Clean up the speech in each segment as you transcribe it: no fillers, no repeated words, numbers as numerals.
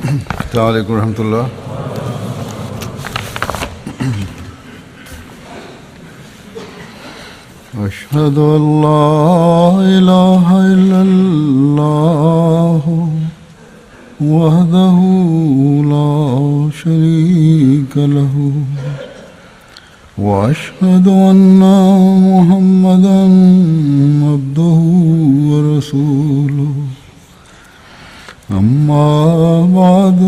السلام علیکم ورحمۃ اللہ۔ اشہد ان لا الہ الا اللہ وحدہ لا شریک لہ واشہد ان محمدا عبدہ ورسولہ۔ اما بعد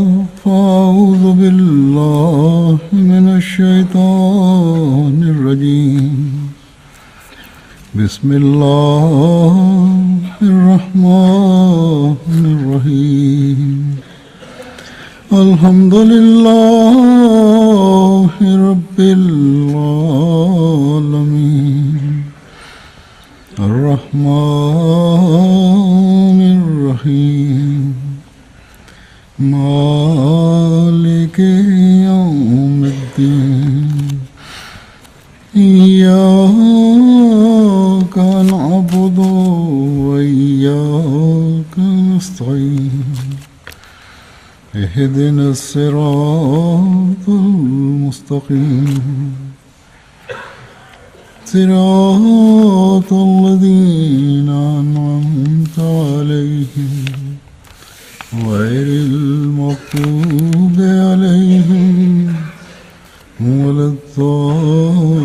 فاعوذ باللہ من الشیطان الرجیم۔ بسم اللہ الرحمن الرحیم۔ الحمد للہ رب العالمین الرحمن الرحیم مالک یوم الدین۔ إياك نعبد وإياك نستعين اهدنا الصراط المستقيم صراط الذين أنعمت عليهم غير المغضوب عليهم ولا الضالين۔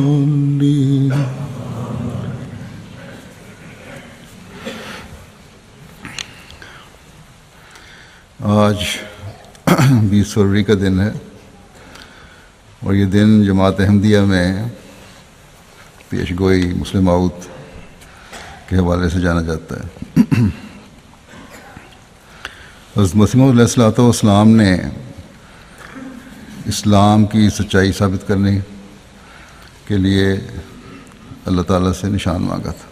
آج 20 فروری کا دن ہے اور یہ دن جماعت احمدیہ میں پیش گوئی مسلم موعود کے حوالے سے جانا جاتا ہے۔ حضرت مسیح موعود علیہ السلام نے اسلام کی سچائی ثابت کرنے کے لیے اللہ تعالیٰ سے نشان مانگا تھا،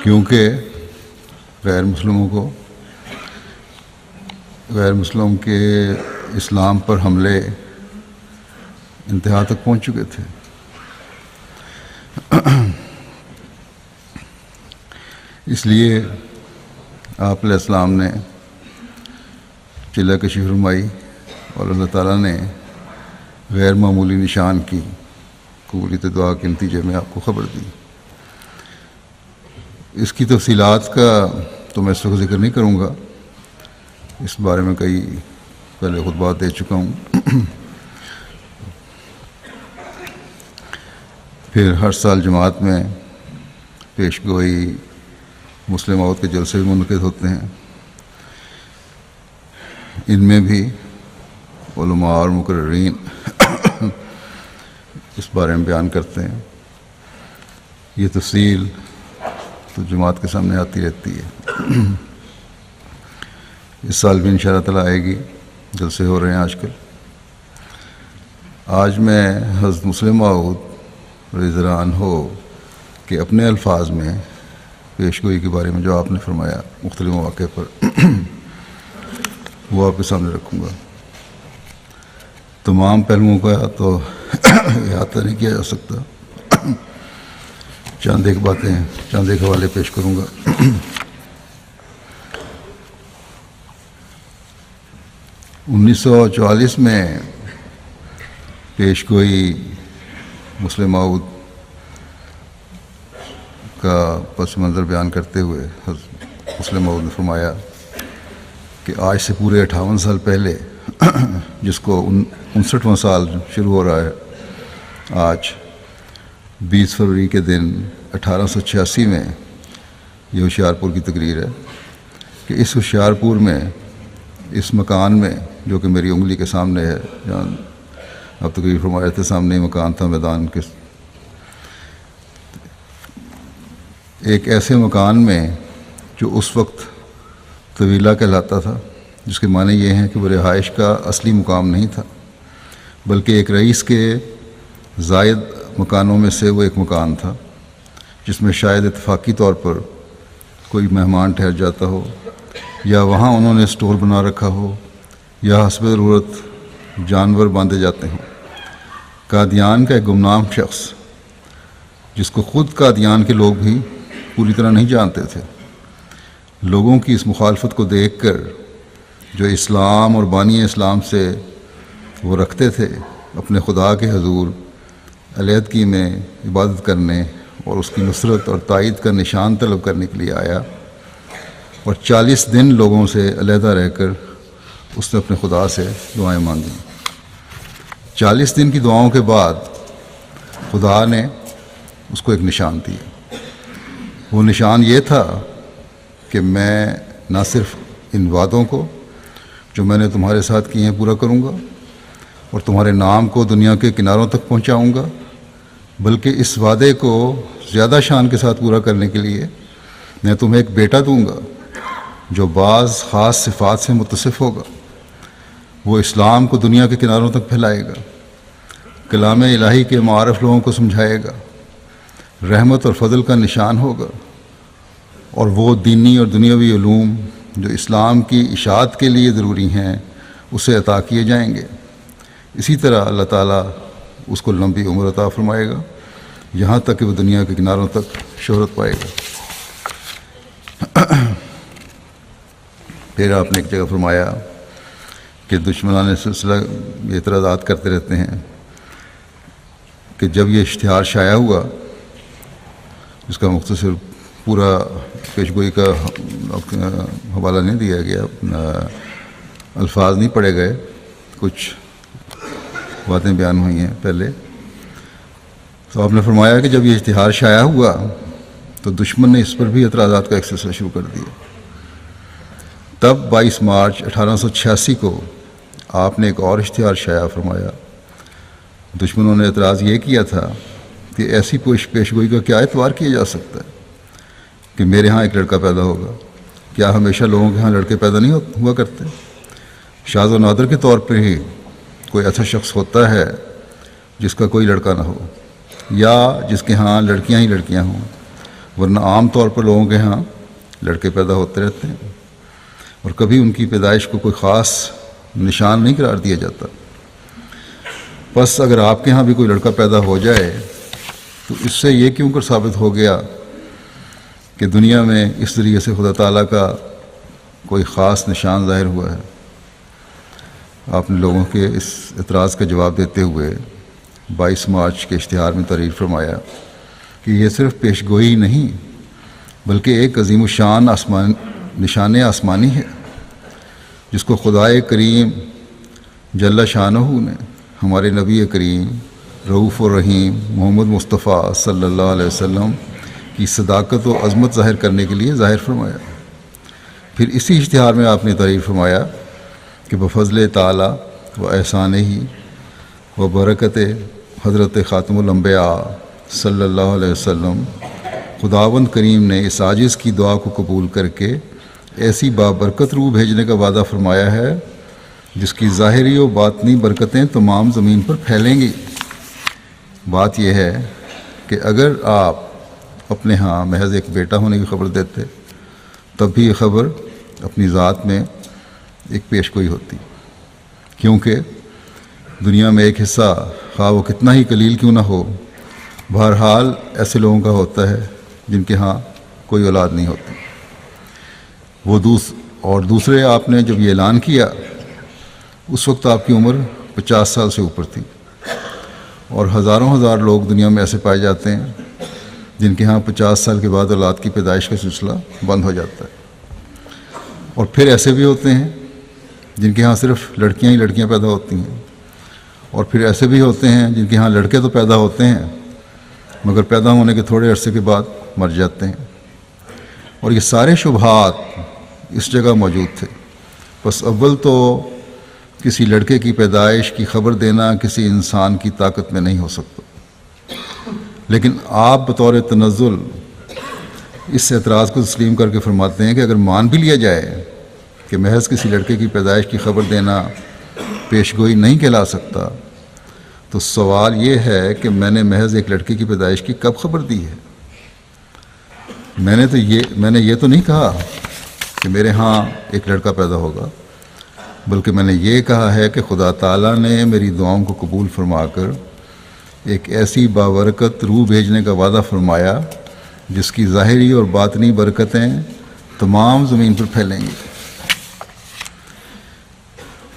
کیونکہ غیر مسلم کے اسلام پر حملے انتہا تک پہنچ چکے تھے۔ اس لیے آپ علیہ السلام نے چلہ کشی فرمائی اور اللہ تعالیٰ نے غیر معمولی نشان کی قبولیت دعا کے نتیجے میں آپ کو خبر دی۔ اس کی تفصیلات کا تو میں اس وقت ذکر نہیں کروں گا، اس بارے میں کئی پہلے خطبات دے چکا ہوں۔ پھر ہر سال جماعت میں پیش گوئی مسلم موعود کے جلسے بھی منعقد ہوتے ہیں، ان میں بھی علماء اور مقررین اس بارے میں بیان کرتے ہیں۔ یہ تفصیل تو جماعت کے سامنے آتی رہتی ہے، اس سال بھی انشاءاللہ تعالیٰ آئے گی، جلسے ہو رہے ہیں آج کل۔ آج میں حضرت مسلم موعود رضی اللہ عنہ کہ اپنے الفاظ میں پیش گوئی کے بارے میں جو آپ نے فرمایا مختلف مواقع پر وہ آپ کے سامنے رکھوں گا۔ تمام پہلوؤں کا تو احاطہ نہیں کیا جا سکتا، چند ایک باتیں چند ایک حوالے پیش کروں گا۔ 1944 میں پیش گوئی مسلم موعود کا پس منظر بیان کرتے ہوئے حضرت مسلم موعود نے فرمایا کہ آج سے پورے 58 سال پہلے، جس کو 59واں سال شروع ہو رہا ہے، آج 20 فروری کے دن 1886 میں یہ ہوشیارپور کی تقریر ہے کہ اس ہوشیارپور میں، اس مکان میں جو کہ میری انگلی کے سامنے ہے، جہاں اب تقریر فرمایا تھے، سامنے ہی مکان تھا میدان کے، ایک ایسے مکان میں جو اس وقت طویلہ کہلاتا تھا، جس کے معنی یہ ہیں کہ وہ رہائش کا اصلی مقام نہیں تھا، بلکہ ایک رئیس کے زائد مکانوں میں سے وہ ایک مکان تھا، جس میں شاید اتفاقی طور پر کوئی مہمان ٹھہر جاتا ہو، یا وہاں انہوں نے اسٹور بنا رکھا ہو، یا حسب ضرورت جانور باندھے جاتے ہوں۔ قادیان کا ایک گمنام شخص، جس کو خود قادیان کے لوگ بھی پوری طرح نہیں جانتے تھے، لوگوں کی اس مخالفت کو دیکھ کر جو اسلام اور بانی اسلام سے وہ رکھتے تھے، اپنے خدا کے حضور علیحدگی میں عبادت کرنے اور اس کی نصرت اور تائید کا نشان طلب کرنے کے لیے آیا، اور 40 دن لوگوں سے علیحدہ رہ کر اس نے اپنے خدا سے دعائیں مانگیں۔ 40 دن کی دعاؤں کے بعد خدا نے اس کو ایک نشان دیا۔ وہ نشان یہ تھا کہ میں نہ صرف ان وعدوں کو جو میں نے تمہارے ساتھ کیے ہیں پورا کروں گا اور تمہارے نام کو دنیا کے کناروں تک پہنچاؤں گا، بلکہ اس وعدے کو زیادہ شان کے ساتھ پورا کرنے کے لیے میں تمہیں ایک بیٹا دوں گا جو بعض خاص صفات سے متصف ہوگا۔ وہ اسلام کو دنیا کے کناروں تک پھیلائے گا، کلام الہی کے معارف لوگوں کو سمجھائے گا، رحمت اور فضل کا نشان ہوگا، اور وہ دینی اور دنیاوی علوم جو اسلام کی اشاعت کے لیے ضروری ہیں اسے عطا کیے جائیں گے۔ اسی طرح اللہ تعالیٰ اس کو لمبی عمر عطا فرمائے گا یہاں تک کہ وہ دنیا کے کناروں تک شہرت پائے گا۔ پھر آپ نے ایک جگہ فرمایا کہ دشمنان سلسلہ یہ اعتراضات کرتے رہتے ہیں کہ جب یہ اشتہار شائع ہوا، جس کا مختصر پورا پیشگوئی کا حوالہ نہیں دیا گیا، الفاظ نہیں پڑھے گئے، کچھ باتیں بیان ہوئی ہیں پہلے، تو آپ نے فرمایا کہ جب یہ اشتہار شائع ہوا تو دشمن نے اس پر بھی اعتراضات کا ایک سلسلہ شروع کر دیا۔ تب 22 مارچ 1886 کو آپ نے ایک اور اشتہار شائع فرمایا۔ دشمنوں نے اعتراض یہ کیا تھا کہ ایسی پیشگوئی کا کیا اعتبار کیا جا سکتا ہے کہ میرے ہاں ایک لڑکا پیدا ہوگا؟ کیا ہمیشہ لوگوں کے ہاں لڑکے پیدا نہیں ہوا کرتے؟ شاذ و نادر کے طور پر ہی کوئی ایسا شخص ہوتا ہے جس کا کوئی لڑکا نہ ہو، یا جس کے ہاں لڑکیاں ہی لڑکیاں ہوں، ورنہ عام طور پر لوگوں کے ہاں لڑکے پیدا ہوتے رہتے ہیں، اور کبھی ان کی پیدائش کو کوئی خاص نشان نہیں قرار دیا جاتا۔ بس اگر آپ کے ہاں بھی کوئی لڑکا پیدا ہو جائے تو اس سے یہ کیوں کر ثابت ہو گیا کہ دنیا میں اس ذریعے سے خدا تعالیٰ کا کوئی خاص نشان ظاہر ہوا ہے؟ آپ نے لوگوں کے اس اعتراض کا جواب دیتے ہوئے 22 مارچ کے اشتہار میں تحریر فرمایا کہ یہ صرف پیشگوئی نہیں بلکہ ایک عظیم الشان نشان آسمانی ہے جس کو خدائے کریم جل شانہ نے ہمارے نبی کریم رؤوف الرحیم محمد مصطفیٰ صلی اللہ علیہ وسلم کی صداقت و عظمت ظاہر کرنے کے لیے ظاہر فرمایا۔ پھر اسی اشتہار میں آپ نے تحریر فرمایا کہ بفضل تعالیٰ و احسان ہی و برکت حضرت خاتم الانبیاء صلی اللہ علیہ وسلم، خداوند کریم نے اس عاجز کی دعا کو قبول کر کے ایسی بابرکت روح بھیجنے کا وعدہ فرمایا ہے جس کی ظاہری و باطنی برکتیں تمام زمین پر پھیلیں گی۔ بات یہ ہے کہ اگر آپ اپنے ہاں محض ایک بیٹا ہونے کی خبر دیتے تب بھی یہ خبر اپنی ذات میں ایک پیشگوئی ہوتی، کیونکہ دنیا میں ایک حصہ خواہ وہ کتنا ہی قلیل کیوں نہ ہو بہرحال ایسے لوگوں کا ہوتا ہے جن کے ہاں کوئی اولاد نہیں ہوتی۔ اور دوسرے آپ نے جب یہ اعلان کیا اس وقت آپ کی عمر 50 سال سے اوپر تھی، اور ہزاروں ہزار لوگ دنیا میں ایسے پائے جاتے ہیں جن کے ہاں 50 سال کے بعد اولاد کی پیدائش کا سلسلہ بند ہو جاتا ہے، اور پھر ایسے بھی ہوتے ہیں جن کے ہاں صرف لڑکیاں ہی لڑکیاں پیدا ہوتی ہیں، اور پھر ایسے بھی ہوتے ہیں جن کے ہاں لڑکے تو پیدا ہوتے ہیں مگر پیدا ہونے کے تھوڑے عرصے کے بعد مر جاتے ہیں، اور یہ سارے شبہات اس جگہ موجود تھے۔ بس اول تو کسی لڑکے کی پیدائش کی خبر دینا کسی انسان کی طاقت میں نہیں ہو سکتا، لیکن آپ بطور تنزل اس اعتراض کو تسلیم کر کے فرماتے ہیں کہ اگر مان بھی لیا جائے کہ محض کسی لڑکے کی پیدائش کی خبر دینا پیشگوئی نہیں کہلا سکتا، تو سوال یہ ہے کہ میں نے محض ایک لڑکے کی پیدائش کی کب خبر دی ہے؟ میں نے یہ تو نہیں کہا کہ میرے ہاں ایک لڑکا پیدا ہوگا، بلکہ میں نے یہ کہا ہے کہ خدا تعالیٰ نے میری دعاؤں کو قبول فرما کر ایک ایسی بابرکت روح بھیجنے کا وعدہ فرمایا جس کی ظاہری اور باطنی برکتیں تمام زمین پر پھیلیں گی۔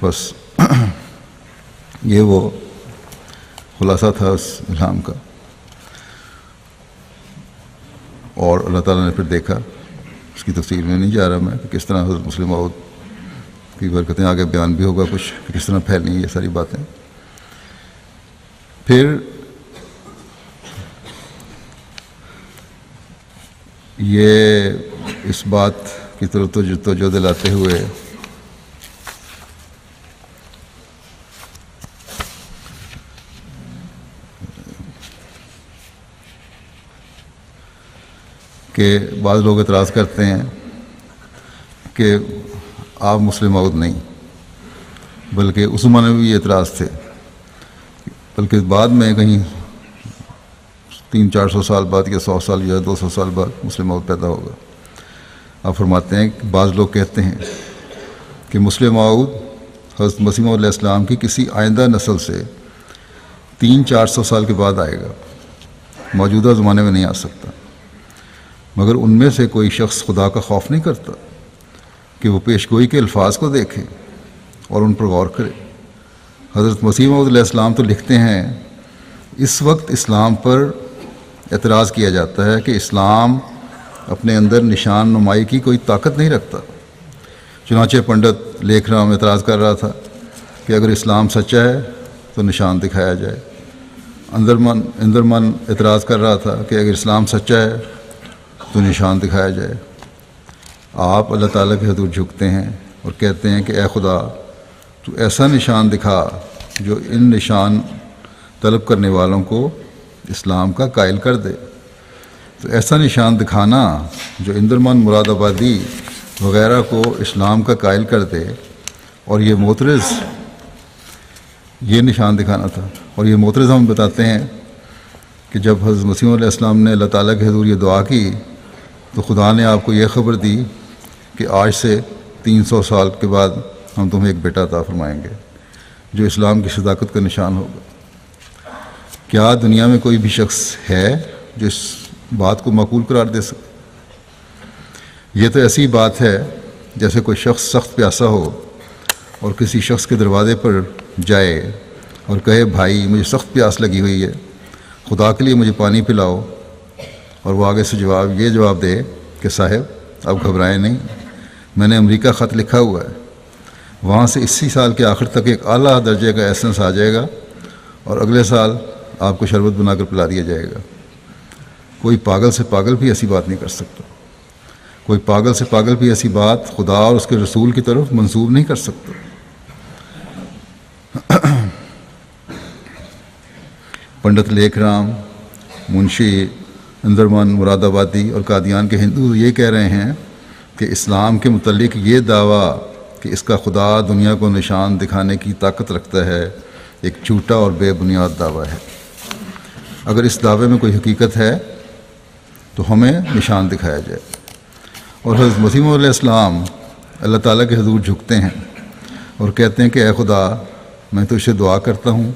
بس یہ وہ خلاصہ تھا اس الہام کا. اور اللہ تعالیٰ نے پھر دیکھا، اس کی تفصیل میں نہیں جا رہا میں کہ کس طرح حضرت مسلم موعود کی برکتیں آگے بیان بھی ہوگا کچھ، کہ کس طرح پھیلیں یہ ساری باتیں. پھر یہ اس بات کی طرف توجہ دلاتے ہوئے کہ بعض لوگ اعتراض کرتے ہیں کہ آپ مسلم موعود نہیں، بلکہ اس زمانے میں بھی یہ اعتراض تھے، بلکہ بعد میں کہیں 300-400 سال بعد یا 100 سال یا 200 سال بعد مسلم موعود پیدا ہوگا. آپ فرماتے ہیں کہ بعض لوگ کہتے ہیں کہ مسلم موعود حضرت مسیح موعود علیہ السلام کی کسی آئندہ نسل سے 300-400 سال کے بعد آئے گا، موجودہ زمانے میں نہیں آ سکتا. مگر ان میں سے کوئی شخص خدا کا خوف نہیں کرتا کہ وہ پیش گوئی کے الفاظ کو دیکھے اور ان پر غور کرے. حضرت مسیح موعود علیہ السلام تو لکھتے ہیں، اس وقت اسلام پر اعتراض کیا جاتا ہے کہ اسلام اپنے اندر نشان نمائی کی کوئی طاقت نہیں رکھتا. چنانچہ پنڈت لیکھ رام اعتراض کر رہا تھا کہ اگر اسلام سچا ہے تو نشان دکھایا جائے. اندرمن اعتراض کر رہا تھا کہ اگر اسلام سچا ہے تو نشان دکھایا جائے. آپ اللہ تعالیٰ کے حضور جھکتے ہیں اور کہتے ہیں کہ اے خدا، تو ایسا نشان دکھا جو ان نشان طلب کرنے والوں کو اسلام کا قائل کر دے. تو ایسا نشان دکھانا جو اندرمن مراد آبادی وغیرہ کو اسلام کا قائل کر دے، اور یہ معترض یہ نشان دکھانا تھا. اور یہ معترض ہم بتاتے ہیں کہ جب حضرت مسیح علیہ السلام نے اللہ تعالیٰ کے حضور یہ دعا کی تو خدا نے آپ کو یہ خبر دی کہ آج سے 300 سال کے بعد ہم تمہیں ایک بیٹا عطا فرمائیں گے جو اسلام کی صداقت کا نشان ہوگا. کیا دنیا میں کوئی بھی شخص ہے جو اس بات کو معقول قرار دے سکے؟ یہ تو ایسی بات ہے جیسے کوئی شخص سخت پیاسا ہو اور کسی شخص کے دروازے پر جائے اور کہے، بھائی مجھے سخت پیاس لگی ہوئی ہے، خدا کے لیے مجھے پانی پلاؤ. اور وہ آگے سے یہ جواب دے کہ صاحب اب گھبرائیں نہیں، میں نے امریکہ خط لکھا ہوا ہے، وہاں سے اسی سال کے آخر تک ایک اعلیٰ درجے کا ایسنس آ جائے گا اور اگلے سال آپ کو شربت بنا کر پلا دیا جائے گا. کوئی پاگل سے پاگل بھی ایسی بات نہیں کر سکتا. کوئی پاگل سے پاگل بھی ایسی بات خدا اور اس کے رسول کی طرف منسوب نہیں کر سکتا. پنڈت لیکھ رام، منشی اندرمن مراد آبادی اور قادیان کے ہندو یہ کہہ رہے ہیں کہ اسلام کے متعلق یہ دعویٰ کہ اس کا خدا دنیا کو نشان دکھانے کی طاقت رکھتا ہے ایک جھوٹا اور بے بنیاد دعویٰ ہے. اگر اس دعوے میں کوئی حقیقت ہے تو ہمیں نشان دکھایا جائے. اور حضرت مسیح علیہ السلام اللہ تعالیٰ کے حضور جھکتے ہیں اور کہتے ہیں کہ اے خدا، میں تجھ سے دعا کرتا ہوں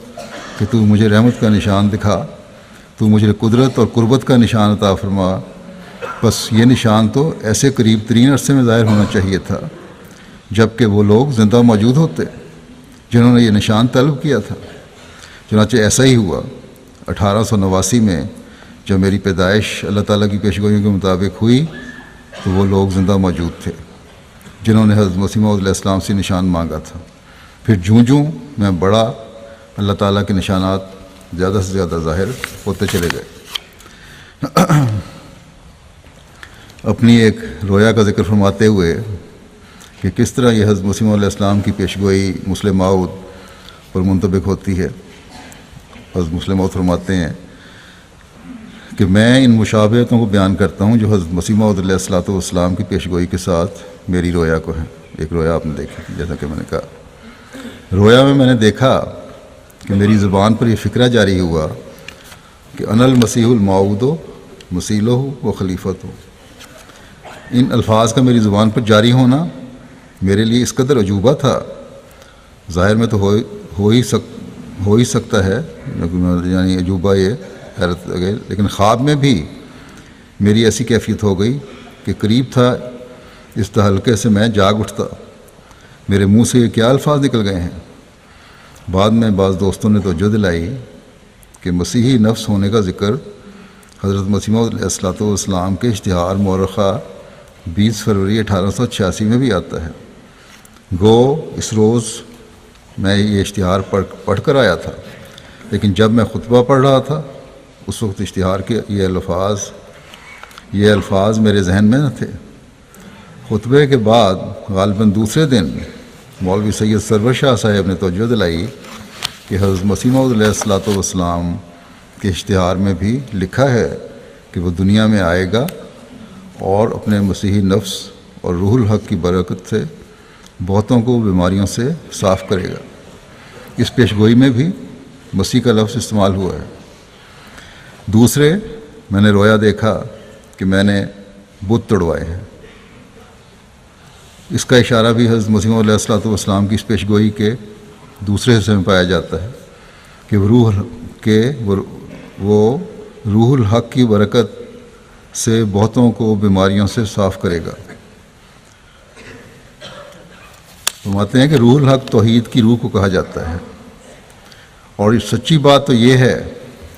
کہ تو مجھے رحمت کا نشان دکھا، تو مجھے قدرت اور قربت کا نشان عطا فرما. بس یہ نشان تو ایسے قریب ترین عرصے میں ظاہر ہونا چاہیے تھا جب کہ وہ لوگ زندہ موجود ہوتے جنہوں نے یہ نشان طلب کیا تھا. چنانچہ ایسا ہی ہوا. 1889 میں جب میری پیدائش اللہ تعالیٰ کی پیشگوئیوں کے مطابق ہوئی تو وہ لوگ زندہ موجود تھے جنہوں نے حضرت مسیح علیہ السلام سے نشان مانگا تھا. پھر جوں میں بڑا، اللہ تعالیٰ کے نشانات زیادہ سے زیادہ ظاہر ہوتے چلے گئے. اپنی ایک رویا کا ذکر فرماتے ہوئے کہ کس طرح یہ حضرت مسیح علیہ السلام کی پیشگوئی مسلم موعود پر منطبق ہوتی ہے، حضرت مسلم موعود فرماتے ہیں کہ میں ان مشابہتوں کو بیان کرتا ہوں جو حضرت مسیح موعود علیہ السلام کی پیشگوئی کے ساتھ میری رویا کو ہیں. ایک رویا آپ نے دیکھی تھی، جیسا کہ میں نے کہا. رویا میں نے دیکھا کہ میری زبان پر یہ فکرہ جاری ہوا کہ انا المسیح الموعود مسیلہ و خلیفت ہو. ان الفاظ کا میری زبان پر جاری ہونا میرے لیے اس قدر عجوبہ تھا. ظاہر میں تو ہو ہی سکتا ہے، یعنی عجوبہ یہ حیرت لگے، لیکن خواب میں بھی میری ایسی کیفیت ہو گئی کہ قریب تھا اس تہلکے سے میں جاگ اٹھتا میرے منہ سے یہ کیا الفاظ نکل گئے ہیں؟ بعد میں بعض دوستوں نے توجہ دلائی کہ مسیحی نفس ہونے کا ذکر حضرت مسیح موعود علیہ الصلوۃ والسلام کے اشتہار مورخہ 20 فروری 1886 میں بھی آتا ہے۔ گو اس روز میں یہ اشتہار پڑھ کر آیا تھا، لیکن جب میں خطبہ پڑھ رہا تھا اس وقت اشتہار کے یہ الفاظ میرے ذہن میں نہ تھے۔ خطبے کے بعد غالباً دوسرے دن مولوی سید سرور شاہ صاحب نے توجہ دلائی کہ حضرت مسیح موعود علیہ الصلوۃ والسلام کے اشتہار میں بھی لکھا ہے کہ وہ دنیا میں آئے گا اور اپنے مسیحی نفس اور روح الحق کی برکت سے بہتوں کو بیماریوں سے صاف کرے گا۔ اس پیشگوئی میں بھی مسیح کا لفظ استعمال ہوا ہے۔ دوسرے، میں نے رویا دیکھا کہ میں نے بت توڑوائے ہیں۔ اس کا اشارہ بھی حضرت مسیح علیہ الصلوۃ والسلام کی اس پیشگوئی کے دوسرے حصے میں پایا جاتا ہے کہ وہ روح الحق کی برکت سے بہتوں کو بیماریوں سے صاف کرے گا۔ فرماتے ہیں کہ روح الحق توحید کی روح کو کہا جاتا ہے، اور سچی بات تو یہ ہے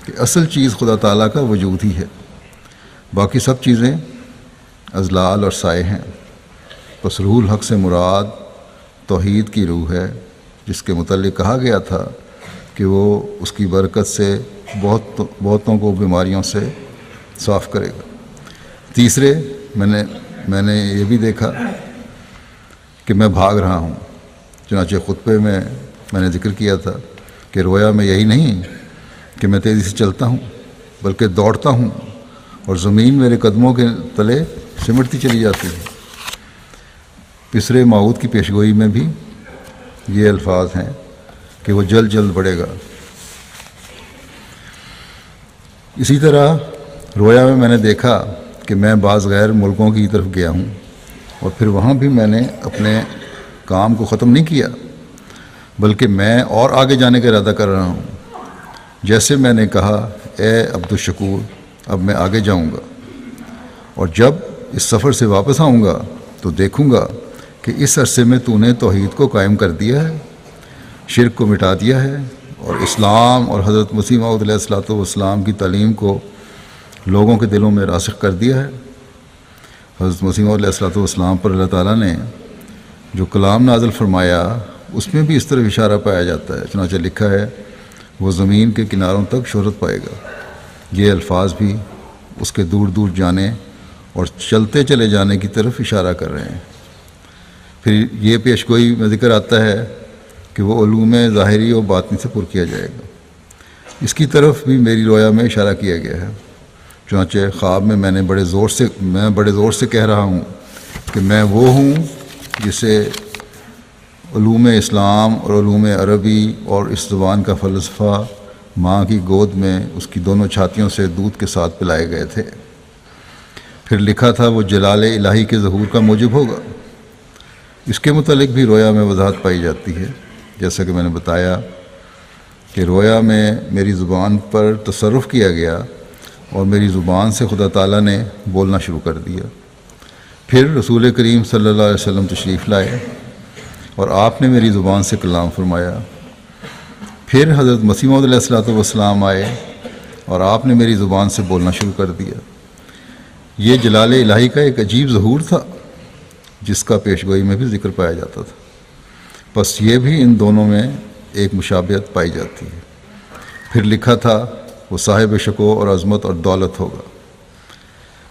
کہ اصل چیز خدا تعالیٰ کا وجود ہی ہے، باقی سب چیزیں اضلال اور سائے ہیں۔ بس روح الحق سے مراد توحید کی روح ہے، جس کے متعلق کہا گیا تھا کہ وہ اس کی برکت سے بہتوں کو بیماریوں سے صاف کرے گا۔ تیسرے، میں نے یہ بھی دیکھا کہ میں بھاگ رہا ہوں۔ چنانچہ خطبے میں نے ذکر کیا تھا کہ رویا میں یہی نہیں کہ میں تیزی سے چلتا ہوں، بلکہ دوڑتا ہوں اور زمین میرے قدموں کے تلے سمٹتی چلی جاتی ہے۔ پسرے موعود کی پیشگوئی میں بھی یہ الفاظ ہیں کہ وہ جلد جلد بڑھے گا۔ اسی طرح رویا میں نے دیکھا کہ میں بعض غیر ملکوں کی طرف گیا ہوں، اور پھر وہاں بھی میں نے اپنے کام کو ختم نہیں کیا، بلکہ میں اور آگے جانے کا ارادہ کر رہا ہوں۔ جیسے میں نے کہا، اے عبدالشکور، اب میں آگے جاؤں گا، اور جب اس سفر سے واپس آؤں گا تو دیکھوں گا کہ اس عرصے میں تو نے توحید کو قائم کر دیا ہے، شرک کو مٹا دیا ہے، اور اسلام اور حضرت مسیح موعود علیہ الصلوۃ والسلام کی تعلیم کو لوگوں کے دلوں میں راسخ کر دیا ہے۔ حضرت مسیح موعود علیہ الصلوۃ والسلام پر اللہ تعالیٰ نے جو کلام نازل فرمایا اس میں بھی اس طرح اشارہ پایا جاتا ہے۔ چنانچہ لکھا ہے، وہ زمین کے کناروں تک شہرت پائے گا۔ یہ الفاظ بھی اس کے دور دور جانے اور چلتے چلے جانے کی طرف اشارہ کر رہے ہیں۔ پھر یہ پیشگوئی میں ذکر آتا ہے کہ وہ علوم ظاہری و باطنی سے پر کیا جائے گا۔ اس کی طرف بھی میری رویا میں اشارہ کیا گیا ہے۔ چنانچہ خواب میں میں بڑے زور سے کہہ رہا ہوں کہ میں وہ ہوں جسے علوم اسلام اور علوم عربی اور اس زبان کا فلسفہ ماں کی گود میں اس کی دونوں چھاتیوں سے دودھ کے ساتھ پلائے گئے تھے۔ پھر لکھا تھا، وہ جلال الہی کے ظہور کا موجب ہوگا۔ اس کے متعلق بھی رویا میں وضاحت پائی جاتی ہے، جیسا کہ میں نے بتایا کہ رویا میں میری زبان پر تصرف کیا گیا اور میری زبان سے خدا تعالیٰ نے بولنا شروع کر دیا۔ پھر رسول کریم صلی اللہ علیہ وسلم تشریف لائے اور آپ نے میری زبان سے کلام فرمایا۔ پھر حضرت مسیح موعود علیہ الصلوۃ والسلام آئے اور آپ نے میری زبان سے بولنا شروع کر دیا۔ یہ جلال الہی کا ایک عجیب ظہور تھا جس کا پیشگوئی میں بھی ذکر پایا جاتا تھا۔ بس یہ بھی ان دونوں میں ایک مشابہت پائی جاتی ہے۔ پھر لکھا تھا، وہ صاحب شکوہ اور عظمت اور دولت ہوگا،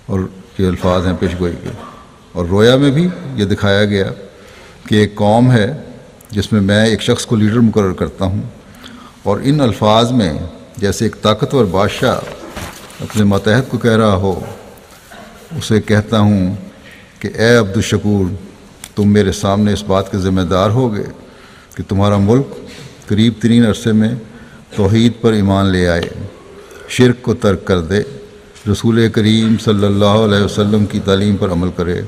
اور یہ الفاظ ہیں پیشگوئی کے۔ اور رویا میں بھی یہ دکھایا گیا کہ ایک قوم ہے جس میں ایک شخص کو لیڈر مقرر کرتا ہوں، اور ان الفاظ میں جیسے ایک طاقتور بادشاہ اپنے ماتحت کو کہہ رہا ہو، اسے کہتا ہوں کہ اے عبدالشکور، تم میرے سامنے اس بات کے ذمہ دار ہوگے کہ تمہارا ملک قریب ترین عرصے میں توحید پر ایمان لے آئے، شرک کو ترک کر دے، رسول کریم صلی اللہ علیہ وسلم کی تعلیم پر عمل کرے،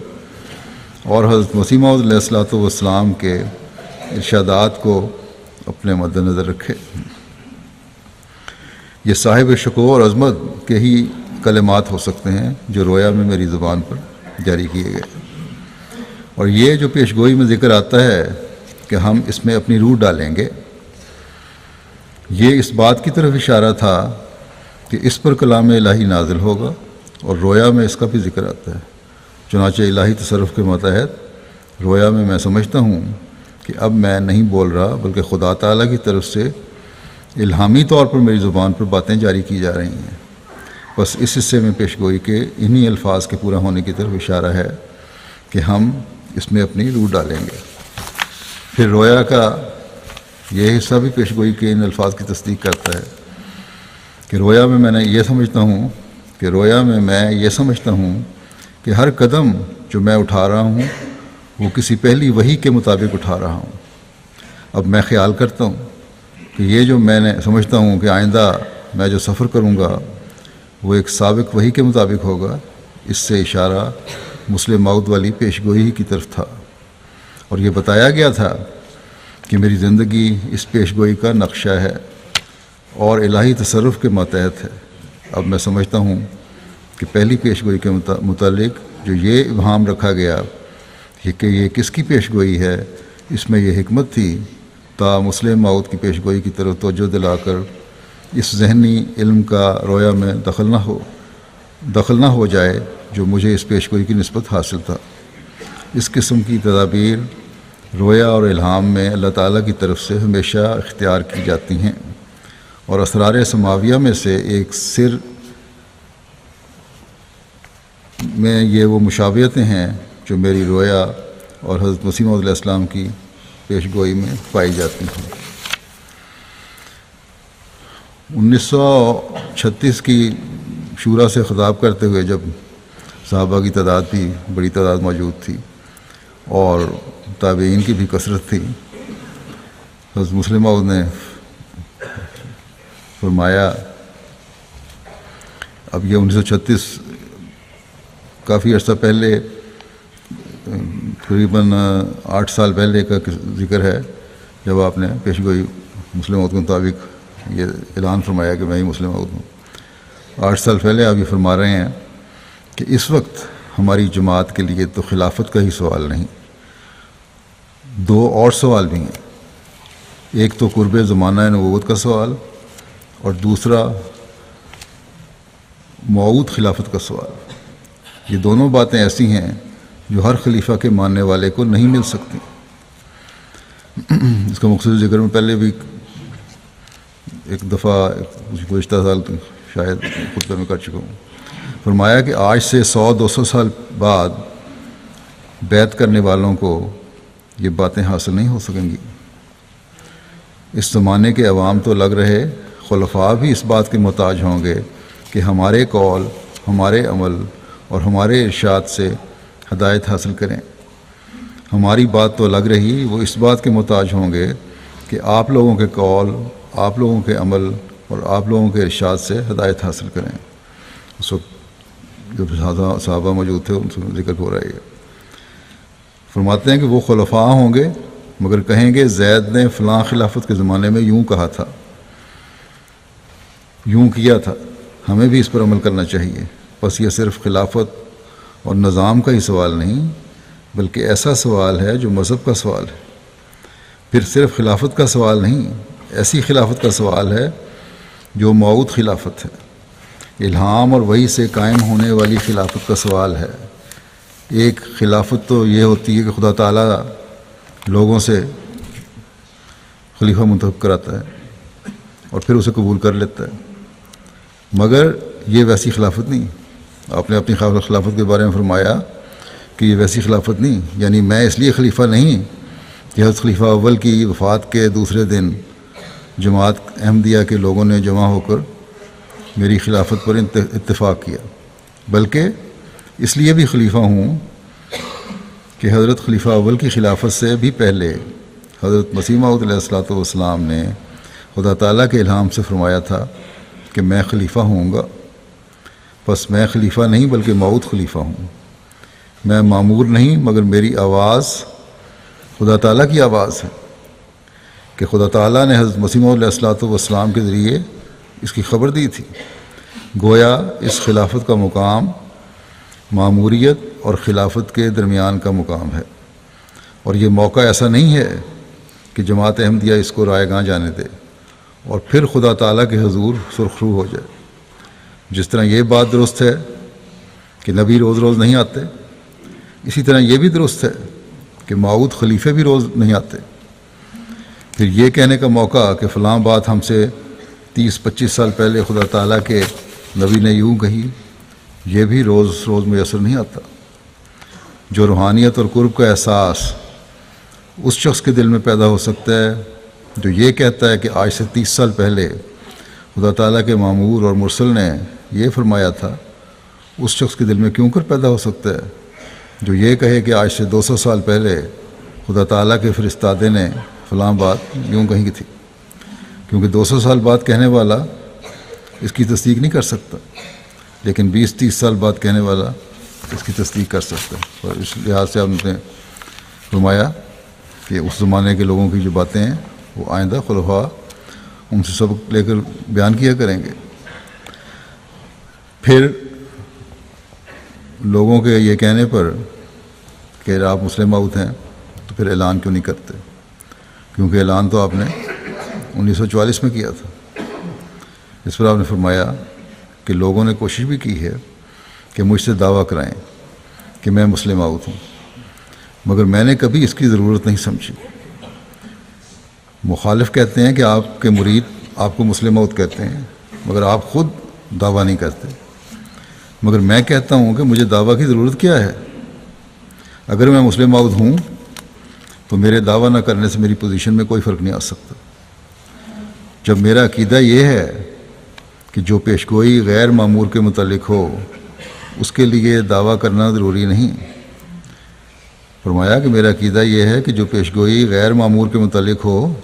اور حضرت مسیح موعود علیہ الصلوۃ والسلام کے ارشادات کو اپنے مد نظر رکھے۔ یہ صاحب شکوہ اور عظمت کے ہی کلمات ہو سکتے ہیں جو رویا میں میری زبان پر جاری کیے گئے۔ اور یہ جو پیشگوئی میں ذکر آتا ہے کہ ہم اس میں اپنی روح ڈالیں گے۔ یہ اس بات کی طرف اشارہ تھا کہ اس پر کلام الہی نازل ہوگا، اور رویا میں اس کا بھی ذکر آتا ہے۔ چنانچہ الہی تصرف کے ماتحت رویا میں میں سمجھتا ہوں کہ اب میں نہیں بول رہا، بلکہ خدا تعالیٰ کی طرف سے الہامی طور پر میری زبان پر باتیں جاری کی جا رہی ہیں۔ بس اس حصے میں پیش گوئی کے انہی الفاظ کے پورا ہونے کی طرف اشارہ ہے کہ ہم اس میں اپنی روح ڈالیں گے۔ پھر رویا کا یہ حصہ بھی پیش گوئی کے ان الفاظ کی تصدیق کرتا ہے کہ رویا میں میں یہ سمجھتا ہوں کہ ہر قدم جو میں اٹھا رہا ہوں وہ کسی پہلی وحی کے مطابق اٹھا رہا ہوں۔ اب میں خیال کرتا ہوں کہ یہ جو میں نے سمجھتا ہوں کہ آئندہ میں جو سفر کروں گا وہ ایک سابق وحی کے مطابق ہوگا، اس سے اشارہ مسلم موعود والی پیش گوئی کی طرف تھا، اور یہ بتایا گیا تھا کہ میری زندگی اس پیش گوئی کا نقشہ ہے اور الہی تصرف کے ماتحت ہے۔ اب میں سمجھتا ہوں کہ پہلی پیش گوئی کے متعلق جو یہ ابہام رکھا گیا کہ یہ کس کی پیش گوئی ہے، اس میں یہ حکمت تھی تا مسلم موعود کی پیش گوئی کی طرف توجہ دلا کر اس ذہنی علم کا رویا میں دخل نہ ہو جائے جو مجھے اس پیش گوئی کی نسبت حاصل تھا۔ اس قسم کی تدابیر رویا اور الہام میں اللہ تعالیٰ کی طرف سے ہمیشہ اختیار کی جاتی ہیں، اور اسرار سماویہ میں سے ایک سر میں یہ وہ مشابہتیں ہیں جو میری رویا اور حضرت مسیح موعود علیہ السلام کی پیش گوئی میں پائی جاتی ہیں۔ 1936 کی شورا سے خطاب کرتے ہوئے جب صحابہ کی تعداد بھی بڑی تعداد موجود تھی اور تابعین کی بھی کثرت تھی، حضرت مسلم موعود نے فرمایا، اب یہ 1936 کافی عرصہ پہلے، تقریباً 8 سال پہلے کا ذکر ہے، جب آپ نے پیش گوئی مسلم موعود کے مطابق یہ اعلان فرمایا کہ میں ہی مسلم موعود ہوں۔ 8 سال پہلے آپ یہ فرما رہے ہیں کہ اس وقت ہماری جماعت کے لیے تو خلافت کا ہی سوال نہیں، 2 اور سوال بھی ہیں۔ ایک تو قرب زمانہ نبوت کا سوال، اور دوسرا موعود خلافت کا سوال۔ یہ دونوں باتیں ایسی ہیں جو ہر خلیفہ کے ماننے والے کو نہیں مل سکتی۔ اس کا مختصر ذکر میں پہلے بھی ایک دفعہ گزشتہ سال شاید خطبے میں کر چکا ہوں۔ فرمایا کہ آج سے 100-200 سال بعد بیعت کرنے والوں کو یہ باتیں حاصل نہیں ہو سکیں گی۔ اس زمانے کے عوام تو لگ رہے، خلفاء بھی اس بات کے محتاج ہوں گے کہ ہمارے قول، ہمارے عمل اور ہمارے ارشاد سے ہدایت حاصل کریں۔ ہماری بات تو لگ رہی، وہ اس بات کے محتاج ہوں گے کہ آپ لوگوں کے قول، آپ لوگوں کے عمل اور آپ لوگوں کے ارشاد سے ہدایت حاصل کریں۔ اس وقت جو صحابہ موجود تھے ان سے ذکر ہو رہا ہے۔ فرماتے ہیں کہ وہ خلفاء ہوں گے مگر کہیں گے زید نے فلاں خلافت کے زمانے میں یوں کہا تھا، یوں کیا تھا، ہمیں بھی اس پر عمل کرنا چاہیے۔ بس یہ صرف خلافت اور نظام کا ہی سوال نہیں، بلکہ ایسا سوال ہے جو مذہب کا سوال ہے۔ پھر صرف خلافت کا سوال نہیں، ایسی خلافت کا سوال ہے جو موعود خلافت ہے، الہام اور وحی سے قائم ہونے والی خلافت کا سوال ہے۔ ایک خلافت تو یہ ہوتی ہے کہ خدا تعالیٰ لوگوں سے خلیفہ منتخب کراتا ہے اور پھر اسے قبول کر لیتا ہے، مگر یہ ویسی خلافت نہیں۔ آپ نے اپنی خلافت کے بارے میں فرمایا کہ یہ ویسی خلافت نہیں، یعنی میں اس لیے خلیفہ نہیں کہ حضرت خلیفہ اول کی وفات کے دوسرے دن جماعت احمدیہ کے لوگوں نے جمع ہو کر میری خلافت پر اتفاق کیا، بلکہ اس لیے بھی خلیفہ ہوں کہ حضرت خلیفہ اول کی خلافت سے بھی پہلے حضرت مسیح موعود علیہ الصلوۃ والسلام نے خدا تعالیٰ کے الہام سے فرمایا تھا کہ میں خلیفہ ہوں گا۔ بس میں خلیفہ نہیں بلکہ موعود خلیفہ ہوں۔ میں معمور نہیں مگر میری آواز خدا تعالیٰ کی آواز ہے کہ خدا تعالیٰ نے حضرت مسیح موعود علیہ الصلوۃ والسلام کے ذریعے اس کی خبر دی تھی۔ گویا اس خلافت کا مقام معموریت اور خلافت کے درمیان کا مقام ہے، اور یہ موقع ایسا نہیں ہے کہ جماعت احمدیہ اس کو رائے گاں جانے دے اور پھر خدا تعالیٰ کے حضور سرخرو ہو جائے۔ جس طرح یہ بات درست ہے کہ نبی روز روز نہیں آتے، اسی طرح یہ بھی درست ہے کہ موعود خلیفے بھی روز نہیں آتے۔ پھر یہ کہنے کا موقع کہ فلاں بات ہم سے 30-25 سال پہلے خدا تعالیٰ کے نبی نے یوں کہی، یہ بھی روز روز میسر نہیں آتا۔ جو روحانیت اور قرب کا احساس اس شخص کے دل میں پیدا ہو سکتا ہے جو یہ کہتا ہے کہ آج سے 30 سال پہلے خدا تعالیٰ کے مامور اور مرسل نے یہ فرمایا تھا، اس شخص کے دل میں کیوں کر پیدا ہو سکتا ہے جو یہ کہے کہ آج سے 200 سال پہلے خدا تعالیٰ کے فرستادے نے فلاں بات یوں کہی تھی، کیونکہ 200 سال بعد کہنے والا اس کی تصدیق نہیں کر سکتا، لیکن 20-30 سال بعد کہنے والا اس کی تصدیق کر سکتا ہے۔ اور اس لحاظ سے آپ نے فرمایا کہ اس زمانے کے لوگوں کی جو باتیں ہیں وہ آئندہ خلفاء ان سے سبق لے کر بیان کیا کریں گے۔ پھر لوگوں کے یہ کہنے پر کہ آپ مسلم موعود ہیں تو پھر اعلان کیوں نہیں کرتے؟ کیونکہ اعلان تو آپ نے 1944 میں کیا تھا۔ اس پر آپ نے فرمایا کہ لوگوں نے کوشش بھی کی ہے کہ مجھ سے دعویٰ کرائیں کہ میں مسلم موعود ہوں، مگر میں نے کبھی اس کی ضرورت نہیں سمجھی۔ مخالف کہتے ہیں کہ آپ کے مرید آپ کو مسلم موعود کہتے ہیں، مگر آپ خود دعویٰ نہیں کرتے۔ مگر میں کہتا ہوں کہ مجھے دعویٰ کی ضرورت کیا ہے؟ اگر میں مسلم موعود ہوں تو میرے دعویٰ نہ کرنے سے میری پوزیشن میں کوئی فرق نہیں آ سکتا۔ جب میرا عقیدہ یہ ہے کہ جو پیشگوئی غیر معمور کے متعلق ہو اس کے لیے دعویٰ کرنا ضروری نہیں۔ فرمایا کہ میرا عقیدہ یہ ہے کہ جو پیشگوئی غیر معمور کے متعلق ہو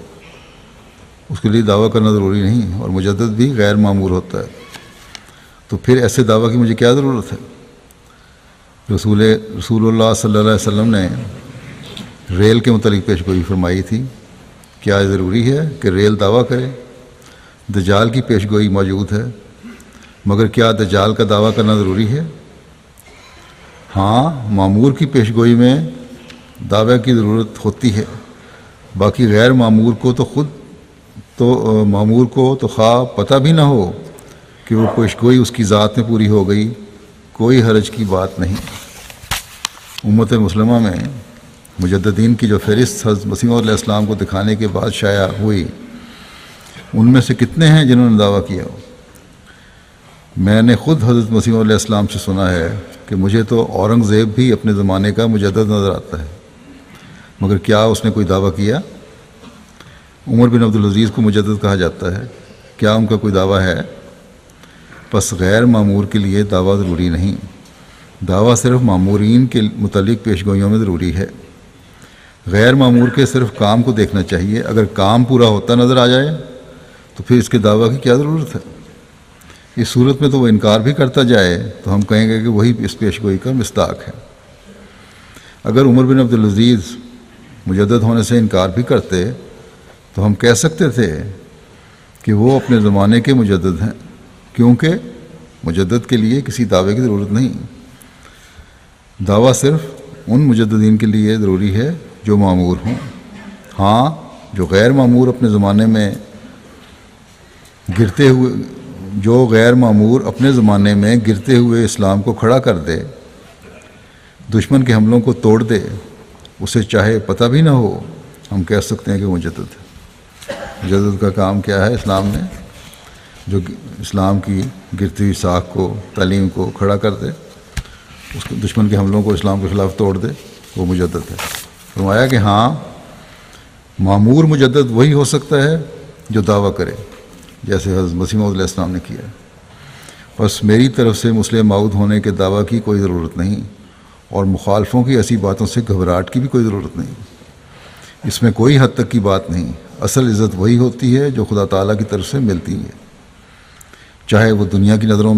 اس کے لیے دعویٰ کرنا ضروری نہیں، اور مجدد بھی غیر معمور ہوتا ہے، تو پھر ایسے دعویٰ کی مجھے کیا ضرورت ہے؟ رسول اللہ صلی اللہ علیہ وسلم نے ریل کے متعلق پیشگوئی فرمائی تھی، کیا ضروری ہے کہ ریل دعویٰ کرے؟ دجال کی پیشگوئی موجود ہے، مگر کیا دجال کا دعویٰ کرنا ضروری ہے؟ ہاں، معمور کی پیشگوئی میں دعوے کی ضرورت ہوتی ہے، باقی غیر معمور کو معمور کو تو خواہ پتہ بھی نہ ہو کہ وہ پیشگوئی اس کی ذات میں پوری ہو گئی، کوئی حرج کی بات نہیں۔ امت مسلمہ میں مجددین کی جو فہرست حضرت مسیح علیہ السلام کو دکھانے کے بعد شائع ہوئی، ان میں سے کتنے ہیں جنہوں نے دعویٰ کیا ہو؟ میں نے خود حضرت مسیح علیہ السلام سے سنا ہے کہ مجھے تو اورنگ زیب بھی اپنے زمانے کا مجدد نظر آتا ہے، مگر کیا اس نے کوئی دعویٰ کیا؟ عمر بن عبدالعزیز کو مجدد کہا جاتا ہے، کیا ان کا کوئی دعویٰ ہے؟ پس غیر معمور کے لیے دعویٰ ضروری نہیں، دعویٰ صرف معمورین کے متعلق پیشگوئیوں میں ضروری ہے۔ غیر معمور کے صرف کام کو دیکھنا چاہیے، اگر کام پورا ہوتا نظر آ جائے تو پھر اس کے دعویٰ کی کیا ضرورت ہے؟ اس صورت میں تو وہ انکار بھی کرتا جائے تو ہم کہیں گے کہ وہی اس پیشگوئی کا مصداق ہے۔ اگر عمر بن عبدالعزیز مجدد ہونے سے انکار بھی کرتے تو ہم کہہ سکتے تھے کہ وہ اپنے زمانے کے مجدد ہیں، کیونکہ مجدد کے لیے کسی دعوے کی ضرورت نہیں۔ دعویٰ صرف ان مجددین کے لیے ضروری ہے جو معمور ہوں۔ ہاں، جو غیر معمور اپنے زمانے میں گرتے ہوئے اسلام کو کھڑا کر دے، دشمن کے حملوں کو توڑ دے، اسے چاہے پتہ بھی نہ ہو، ہم کہہ سکتے ہیں کہ مجدد ہے۔ مجدد کا کام کیا ہے اسلام میں؟ جو اسلام کی گرتی ہوئی ساکھ کو، تعلیم کو کھڑا کر دے، اس کے دشمن کے حملوں کو اسلام کے خلاف توڑ دے، وہ مجدد ہے۔ فرمایا کہ ہاں، معمور مجدد وہی ہو سکتا ہے جو دعویٰ کرے، جیسے حضرت مسیح علیہ السلام نے کیا۔ بس میری طرف سے مسلم موعود ہونے کے دعویٰ کی کوئی ضرورت نہیں، اور مخالفوں کی ایسی باتوں سے گھبراہٹ کی بھی کوئی ضرورت نہیں۔ اس میں کوئی حد تک کی بات نہیں، اصل عزت وہی ہوتی ہے جو خدا تعالیٰ کی طرف سے ملتی ہے، چاہے دنیا کی نظروں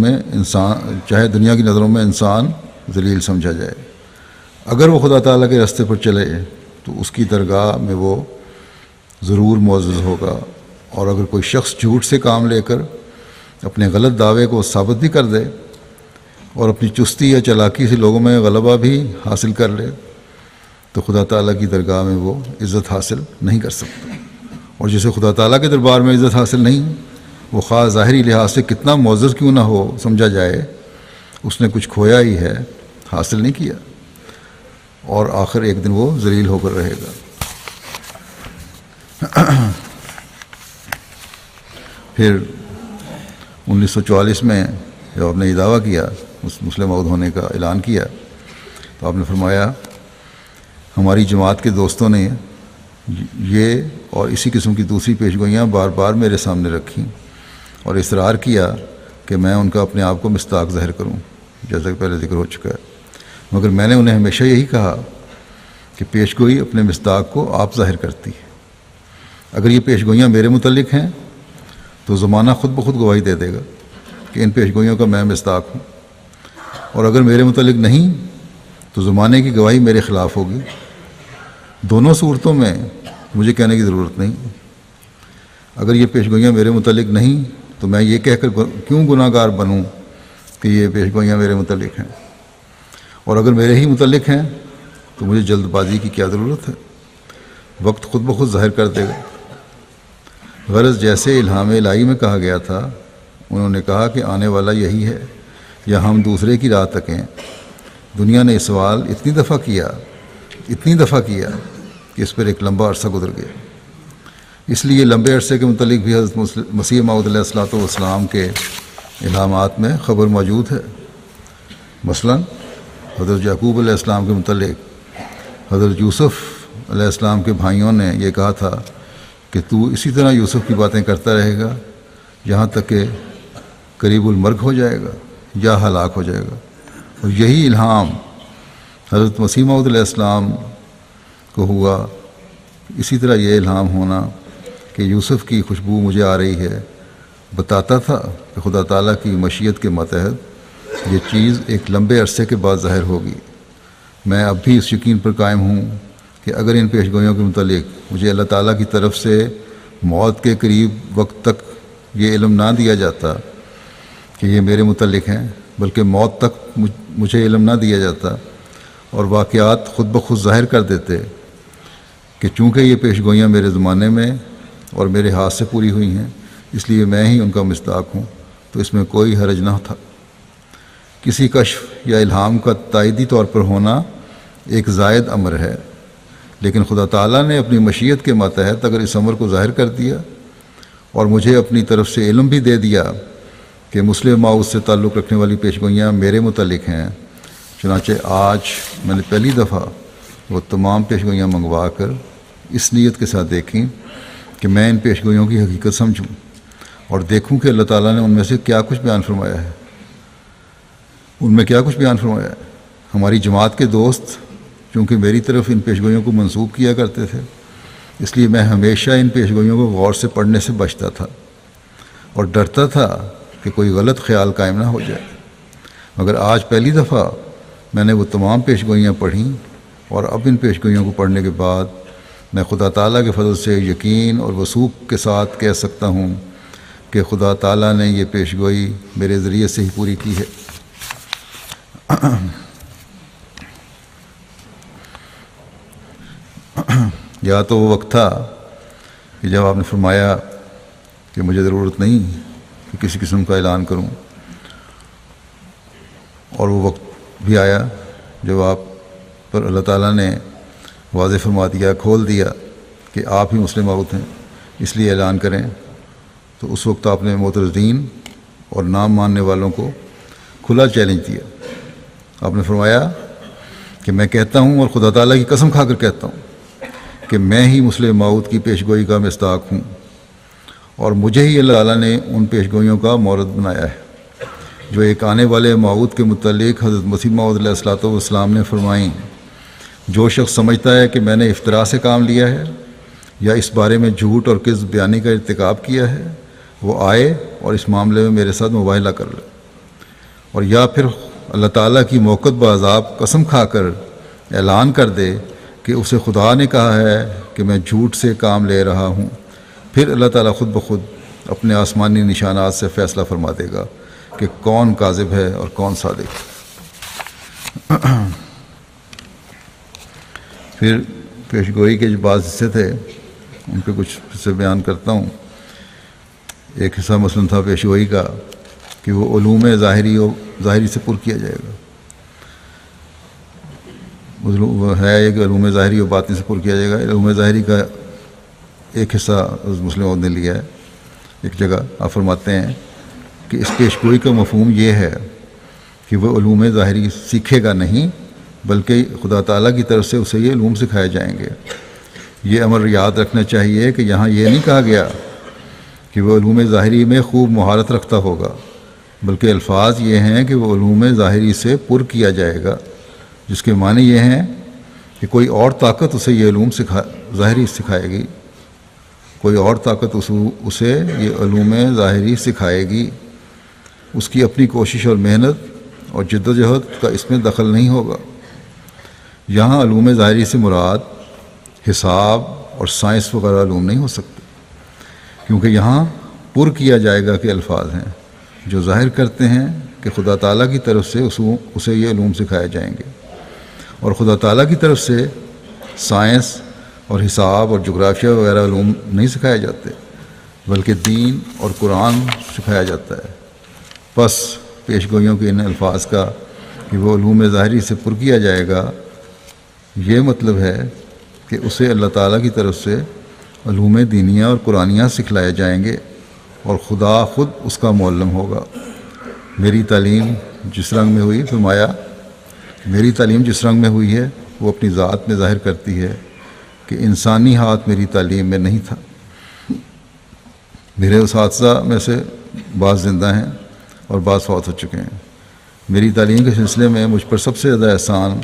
میں انسان ذلیل سمجھا جائے۔ اگر وہ خدا تعالیٰ کے راستے پر چلے تو اس کی درگاہ میں وہ ضرور معزز ہوگا، اور اگر کوئی شخص جھوٹ سے کام لے کر اپنے غلط دعوے کو ثابت بھی کر دے اور اپنی چستی یا چالاکی سے لوگوں میں غلبہ بھی حاصل کر لے تو خدا تعالیٰ کی درگاہ میں وہ عزت حاصل نہیں کر سکتا، اور جسے خدا تعالیٰ کے دربار میں عزت حاصل نہیں، وہ خاص ظاہری لحاظ سے کتنا معزز کیوں نہ ہو سمجھا جائے، اس نے کچھ کھویا ہی ہے، حاصل نہیں کیا، اور آخر ایک دن وہ ذلیل ہو کر رہے گا۔ پھر 1944 میں جب آپ نے یہ دعویٰ کیا، مسلم موعود ہونے کا اعلان کیا، تو آپ نے فرمایا ہماری جماعت کے دوستوں نے یہ اور اسی قسم کی دوسری پیشگوئیاں بار بار میرے سامنے رکھیں اور اصرار کیا کہ میں ان کا اپنے آپ کو مصداق ظاہر کروں، جیسا کہ پہلے ذکر ہو چکا ہے، مگر میں نے انہیں ہمیشہ یہی کہا کہ پیشگوئی اپنے مصداق کو آپ ظاہر کرتی ہے۔ اگر یہ پیشگوئیاں میرے متعلق ہیں تو زمانہ خود بخود گواہی دے دے گا کہ ان پیشگوئیوں کا میں مصداق ہوں، اور اگر میرے متعلق نہیں تو زمانے کی گواہی میرے خلاف ہوگی۔ دونوں صورتوں میں مجھے کہنے کی ضرورت نہیں۔ اگر یہ پیشگوئیاں میرے متعلق نہیں تو میں یہ کہہ کر کیوں گناہ گار بنوں کہ یہ پیشگوئیاں میرے متعلق ہیں، اور اگر میرے ہی متعلق ہیں تو مجھے جلد بازی کی کیا ضرورت ہے، وقت خود بخود ظاہر کر دے گا۔ غرض جیسے الہام الہی میں کہا گیا تھا، انہوں نے کہا کہ آنے والا یہی ہے یا ہم دوسرے کی راہ تکیں۔ دنیا نے اس سوال اتنی دفعہ کیا کہ اس پر ایک لمبا عرصہ گزر گیا۔ اس لیے لمبے عرصے کے متعلق بھی حضرت مسیح موعود علیہ الصلوۃ والسلام کے الہامات میں خبر موجود ہے۔ مثلا حضرت یعقوب علیہ السلام کے متعلق حضرت یوسف علیہ السلام کے بھائیوں نے یہ کہا تھا کہ تو اسی طرح یوسف کی باتیں کرتا رہے گا یہاں تک کہ قریب المرگ ہو جائے گا یا ہلاک ہو جائے گا، اور یہی الہام حضرت مسیح موعود علیہ السلام کو ہوا۔ اسی طرح یہ الہام ہونا کہ یوسف کی خوشبو مجھے آ رہی ہے بتاتا تھا کہ خدا تعالیٰ کی مشیت کے ماتحت یہ چیز ایک لمبے عرصے کے بعد ظاہر ہوگی۔ میں اب بھی اس یقین پر قائم ہوں کہ اگر ان پیشگوئیوں کے متعلق مجھے اللہ تعالیٰ کی طرف سے موت کے قریب وقت تک یہ علم نہ دیا جاتا کہ یہ میرے متعلق ہیں، بلکہ موت تک مجھے علم نہ دیا جاتا اور واقعات خود بخود ظاہر کر دیتے کہ چونکہ یہ پیشگوئیاں میرے زمانے میں اور میرے ہاتھ سے پوری ہوئی ہیں اس لیے میں ہی ان کا مصداق ہوں، تو اس میں کوئی حرج نہ تھا۔ کسی کشف یا الہام کا تائیدی طور پر ہونا ایک زائد امر ہے، لیکن خدا تعالیٰ نے اپنی مشیت کے ماتحت اگر اس امر کو ظاہر کر دیا اور مجھے اپنی طرف سے علم بھی دے دیا کہ مسلم موعود سے تعلق رکھنے والی پیشگوئیاں میرے متعلق ہیں، چنانچہ آج میں نے پہلی دفعہ وہ تمام پیشگوئیاں منگوا کر اس نیت کے ساتھ دیکھیں کہ میں ان پیشگوئیوں کی حقیقت سمجھوں اور دیکھوں کہ اللہ تعالیٰ نے ان میں سے کیا کچھ بیان فرمایا ہے۔ ہماری جماعت کے دوست چونکہ میری طرف ان پیشگوئیوں کو منسوب کیا کرتے تھے، اس لیے میں ہمیشہ ان پیشگوئیوں کو غور سے پڑھنے سے بچتا تھا اور ڈرتا تھا کہ کوئی غلط خیال قائم نہ ہو جائے، مگر آج پہلی دفعہ میں نے وہ تمام پیشگوئیاں پڑھیں، اور اب ان پیشگوئیوں کو پڑھنے کے بعد میں خدا تعالیٰ کے فضل سے یقین اور وثوق کے ساتھ کہہ سکتا ہوں کہ خدا تعالیٰ نے یہ پیشگوئی میرے ذریعے سے ہی پوری کی ہے۔ یا تو وہ وقت تھا کہ جب آپ نے فرمایا کہ مجھے ضرورت نہیں کہ کسی قسم کا اعلان کروں، اور وہ وقت بھی آیا جب آپ پر اللہ تعالیٰ نے واضح فرما دیا، کھول دیا کہ آپ ہی مسلم موعود ہیں، اس لیے اعلان کریں۔ تو اس وقت آپ نے معترضین اور نام ماننے والوں کو کھلا چیلنج دیا۔ آپ نے فرمایا کہ میں کہتا ہوں اور خدا تعالیٰ کی قسم کھا کر کہتا ہوں کہ میں ہی مسلم موعود کی پیشگوئی کا مصداق ہوں، اور مجھے ہی اللہ تعالیٰ نے ان پیشگوئیوں کا مورد بنایا ہے جو ایک آنے والے موعود کے متعلق حضرت مسیح موعود علیہ الصلوۃ والسلام نے فرمائیں۔ جو شخص سمجھتا ہے کہ میں نے افطرا سے کام لیا ہے یا اس بارے میں جھوٹ اور کذب بیانی کا ارتکاب کیا ہے، وہ آئے اور اس معاملے میں میرے ساتھ مباہلہ کر لے، اور یا پھر اللہ تعالیٰ کی موقت بعذاب قسم کھا کر اعلان کر دے کہ اسے خدا نے کہا ہے کہ میں جھوٹ سے کام لے رہا ہوں، پھر اللہ تعالیٰ خود بخود اپنے آسمانی نشانات سے فیصلہ فرما دے گا کہ کون کاذب ہے اور کون صادق۔ پھر پیش گوئی کے جو بعض حصے تھے ان پہ کچھ حصے بیان کرتا ہوں. ایک حصہ مثلاً تھا پیش گوئی کا کہ وہ علوم ظاہری سے پر کیا جائے گا. وہ ہے یہ کہ علوم ظاہری و باطنی سے پر کیا جائے گا. علوم ظاہری کا ایک حصہ مسلم عہد نے لیا ہے. ایک جگہ آپ فرماتے ہیں کہ اس پیش گوئی کا مفہوم یہ ہے کہ وہ علوم ظاہری سیکھے گا نہیں بلکہ خدا تعالیٰ کی طرف سے اسے یہ علوم سکھائے جائیں گے. یہ امر یاد رکھنا چاہیے کہ یہاں یہ نہیں کہا گیا کہ وہ علوم ظاہری میں خوب مہارت رکھتا ہوگا، بلکہ الفاظ یہ ہیں کہ وہ علوم ظاہری سے پر کیا جائے گا، جس کے معنی یہ ہیں کہ کوئی اور طاقت اسے یہ علوم ظاہری سکھائے گی. کوئی اور طاقت اسے یہ علوم ظاہری سکھائے گی. اس کی اپنی کوشش اور محنت اور جد و جہد کا اس میں دخل نہیں ہوگا. یہاں علوم ظاہری سے مراد حساب اور سائنس وغیرہ علوم نہیں ہو سکتے، کیونکہ یہاں پر کیا جائے گا کہ الفاظ ہیں جو ظاہر کرتے ہیں کہ خدا تعالیٰ کی طرف سے اسے یہ علوم سکھائے جائیں گے. اور خدا تعالیٰ کی طرف سے سائنس اور حساب اور جغرافیہ وغیرہ علوم نہیں سکھائے جاتے، بلکہ دین اور قرآن سکھایا جاتا ہے. پس پیش گوئیوں کے ان الفاظ کا کہ وہ علوم ظاہری سے پر کیا جائے گا، یہ مطلب ہے کہ اسے اللہ تعالیٰ کی طرف سے علوم دینیہ اور قرآنیہ سکھلائے جائیں گے اور خدا خود اس کا معلم ہوگا. میری تعلیم جس رنگ میں ہوئی، فرمایا میری تعلیم جس رنگ میں ہوئی ہے وہ اپنی ذات میں ظاہر کرتی ہے کہ انسانی ہاتھ میری تعلیم میں نہیں تھا. میرے اساتذہ میں سے بعض زندہ ہیں اور بعض فوت ہو چکے ہیں. میری تعلیم کے سلسلے میں مجھ پر سب سے زیادہ احسان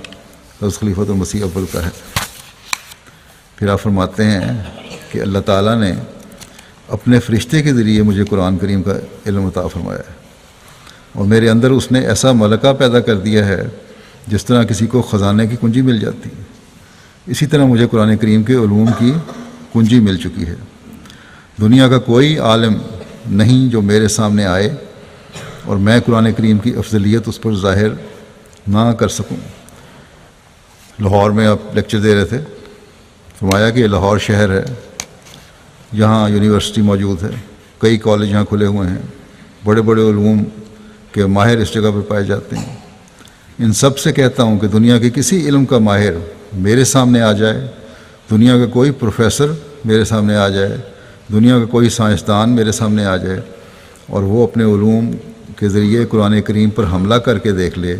حضرت خلیفۃ المسیح اول کا ہے. پھر آپ فرماتے ہیں کہ اللہ تعالیٰ نے اپنے فرشتے کے ذریعے مجھے قرآن کریم کا علم عطا فرمایا ہے، اور میرے اندر اس نے ایسا ملکہ پیدا کر دیا ہے جس طرح کسی کو خزانے کی کنجی مل جاتی ہے. اسی طرح مجھے قرآن کریم کے علوم کی کنجی مل چکی ہے. دنیا کا کوئی عالم نہیں جو میرے سامنے آئے اور میں قرآن کریم کی افضلیت اس پر ظاہر نہ کر سکوں. لاہور میں آپ لیکچر دے رہے تھے، فرمایا کہ لاہور شہر ہے، یہاں یونیورسٹی موجود ہے، کئی کالج یہاں کھلے ہوئے ہیں، بڑے بڑے علوم کے ماہر اس جگہ پر پائے جاتے ہیں. ان سب سے کہتا ہوں کہ دنیا کے کسی علم کا ماہر میرے سامنے آ جائے، دنیا کا کوئی پروفیسر میرے سامنے آ جائے، دنیا کا کوئی سائنسدان میرے سامنے آ جائے اور وہ اپنے علوم کے ذریعے قرآن کریم پر حملہ کر کے دیکھ لے،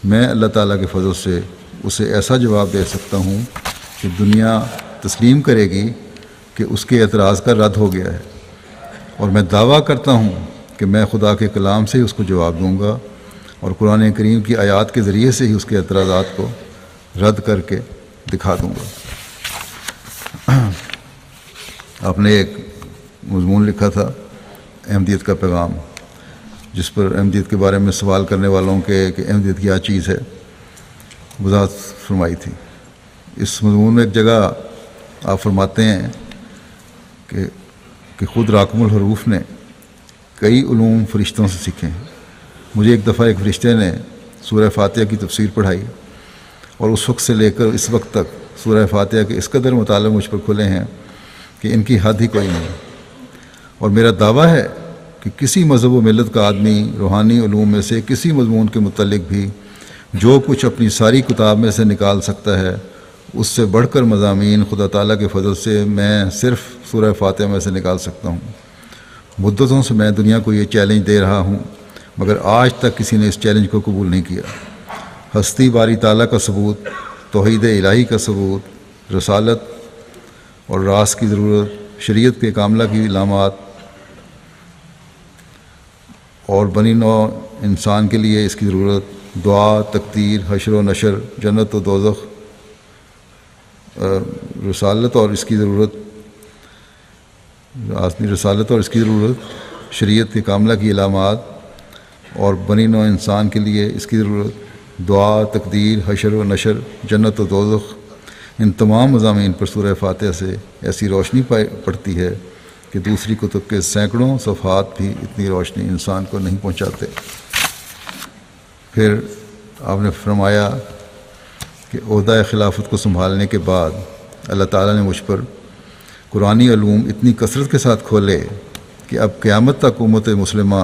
میں اللہ تعالیٰ کے فضل سے اسے ایسا جواب دے سکتا ہوں کہ دنیا تسلیم کرے گی کہ اس کے اعتراض کا رد ہو گیا ہے. اور میں دعویٰ کرتا ہوں کہ میں خدا کے کلام سے ہی اس کو جواب دوں گا اور قرآن کریم کی آیات کے ذریعے سے ہی اس کے اعتراضات کو رد کر کے دکھا دوں گا. آپ نے ایک مضمون لکھا تھا احمدیت کا پیغام، جس پر احمدیت کے بارے میں سوال کرنے والوں کے کہ احمدیت کیا چیز ہے وضاحت فرمائی تھی. اس مضمون میں ایک جگہ آپ فرماتے ہیں کہ خود راکم الحروف نے کئی علوم فرشتوں سے سیکھے ہیں. مجھے ایک دفعہ ایک فرشتے نے سورہ فاتحہ کی تفسیر پڑھائی اور اس وقت سے لے کر اس وقت تک سورہ فاتحہ کے اس قدر مطالعے مجھ پر کھلے ہیں کہ ان کی حد ہی کوئی نہیں. اور میرا دعویٰ ہے کہ کسی مذہب و ملت کا آدمی روحانی علوم میں سے کسی مضمون کے متعلق بھی جو کچھ اپنی ساری کتاب میں سے نکال سکتا ہے، اس سے بڑھ کر مضامین خدا تعالیٰ کے فضل سے میں صرف سورہ فاتحہ میں سے نکال سکتا ہوں. مدتوں سے میں دنیا کو یہ چیلنج دے رہا ہوں، مگر آج تک کسی نے اس چیلنج کو قبول نہیں کیا. ہستی باری تعالیٰ کا ثبوت، توحید الہی کا ثبوت، رسالت اور راز کی ضرورت، شریعت کے کاملہ کی علامات اور بنی نوع انسان کے لیے اس کی ضرورت، دعا، تقدیر، حشر و نشر، جنت و دوزخ، رسالت اور اس کی ضرورت، شریعت کے کاملہ کی علامات اور بنی نوع انسان کے لیے اس کی ضرورت، دعا، تقدیر، حشر و نشر، جنت و دوزخ، ان تمام مضامین پر سورہ فاتحہ سے ایسی روشنی پڑتی ہے کہ دوسری کتب کے سینکڑوں صفحات بھی اتنی روشنی انسان کو نہیں پہنچاتے. پھر آپ نے فرمایا کہ عہدہ خلافت کو سنبھالنے کے بعد اللہ تعالیٰ نے مجھ پر قرآنی علوم اتنی کثرت کے ساتھ کھولے کہ اب قیامت تک امت مسلمہ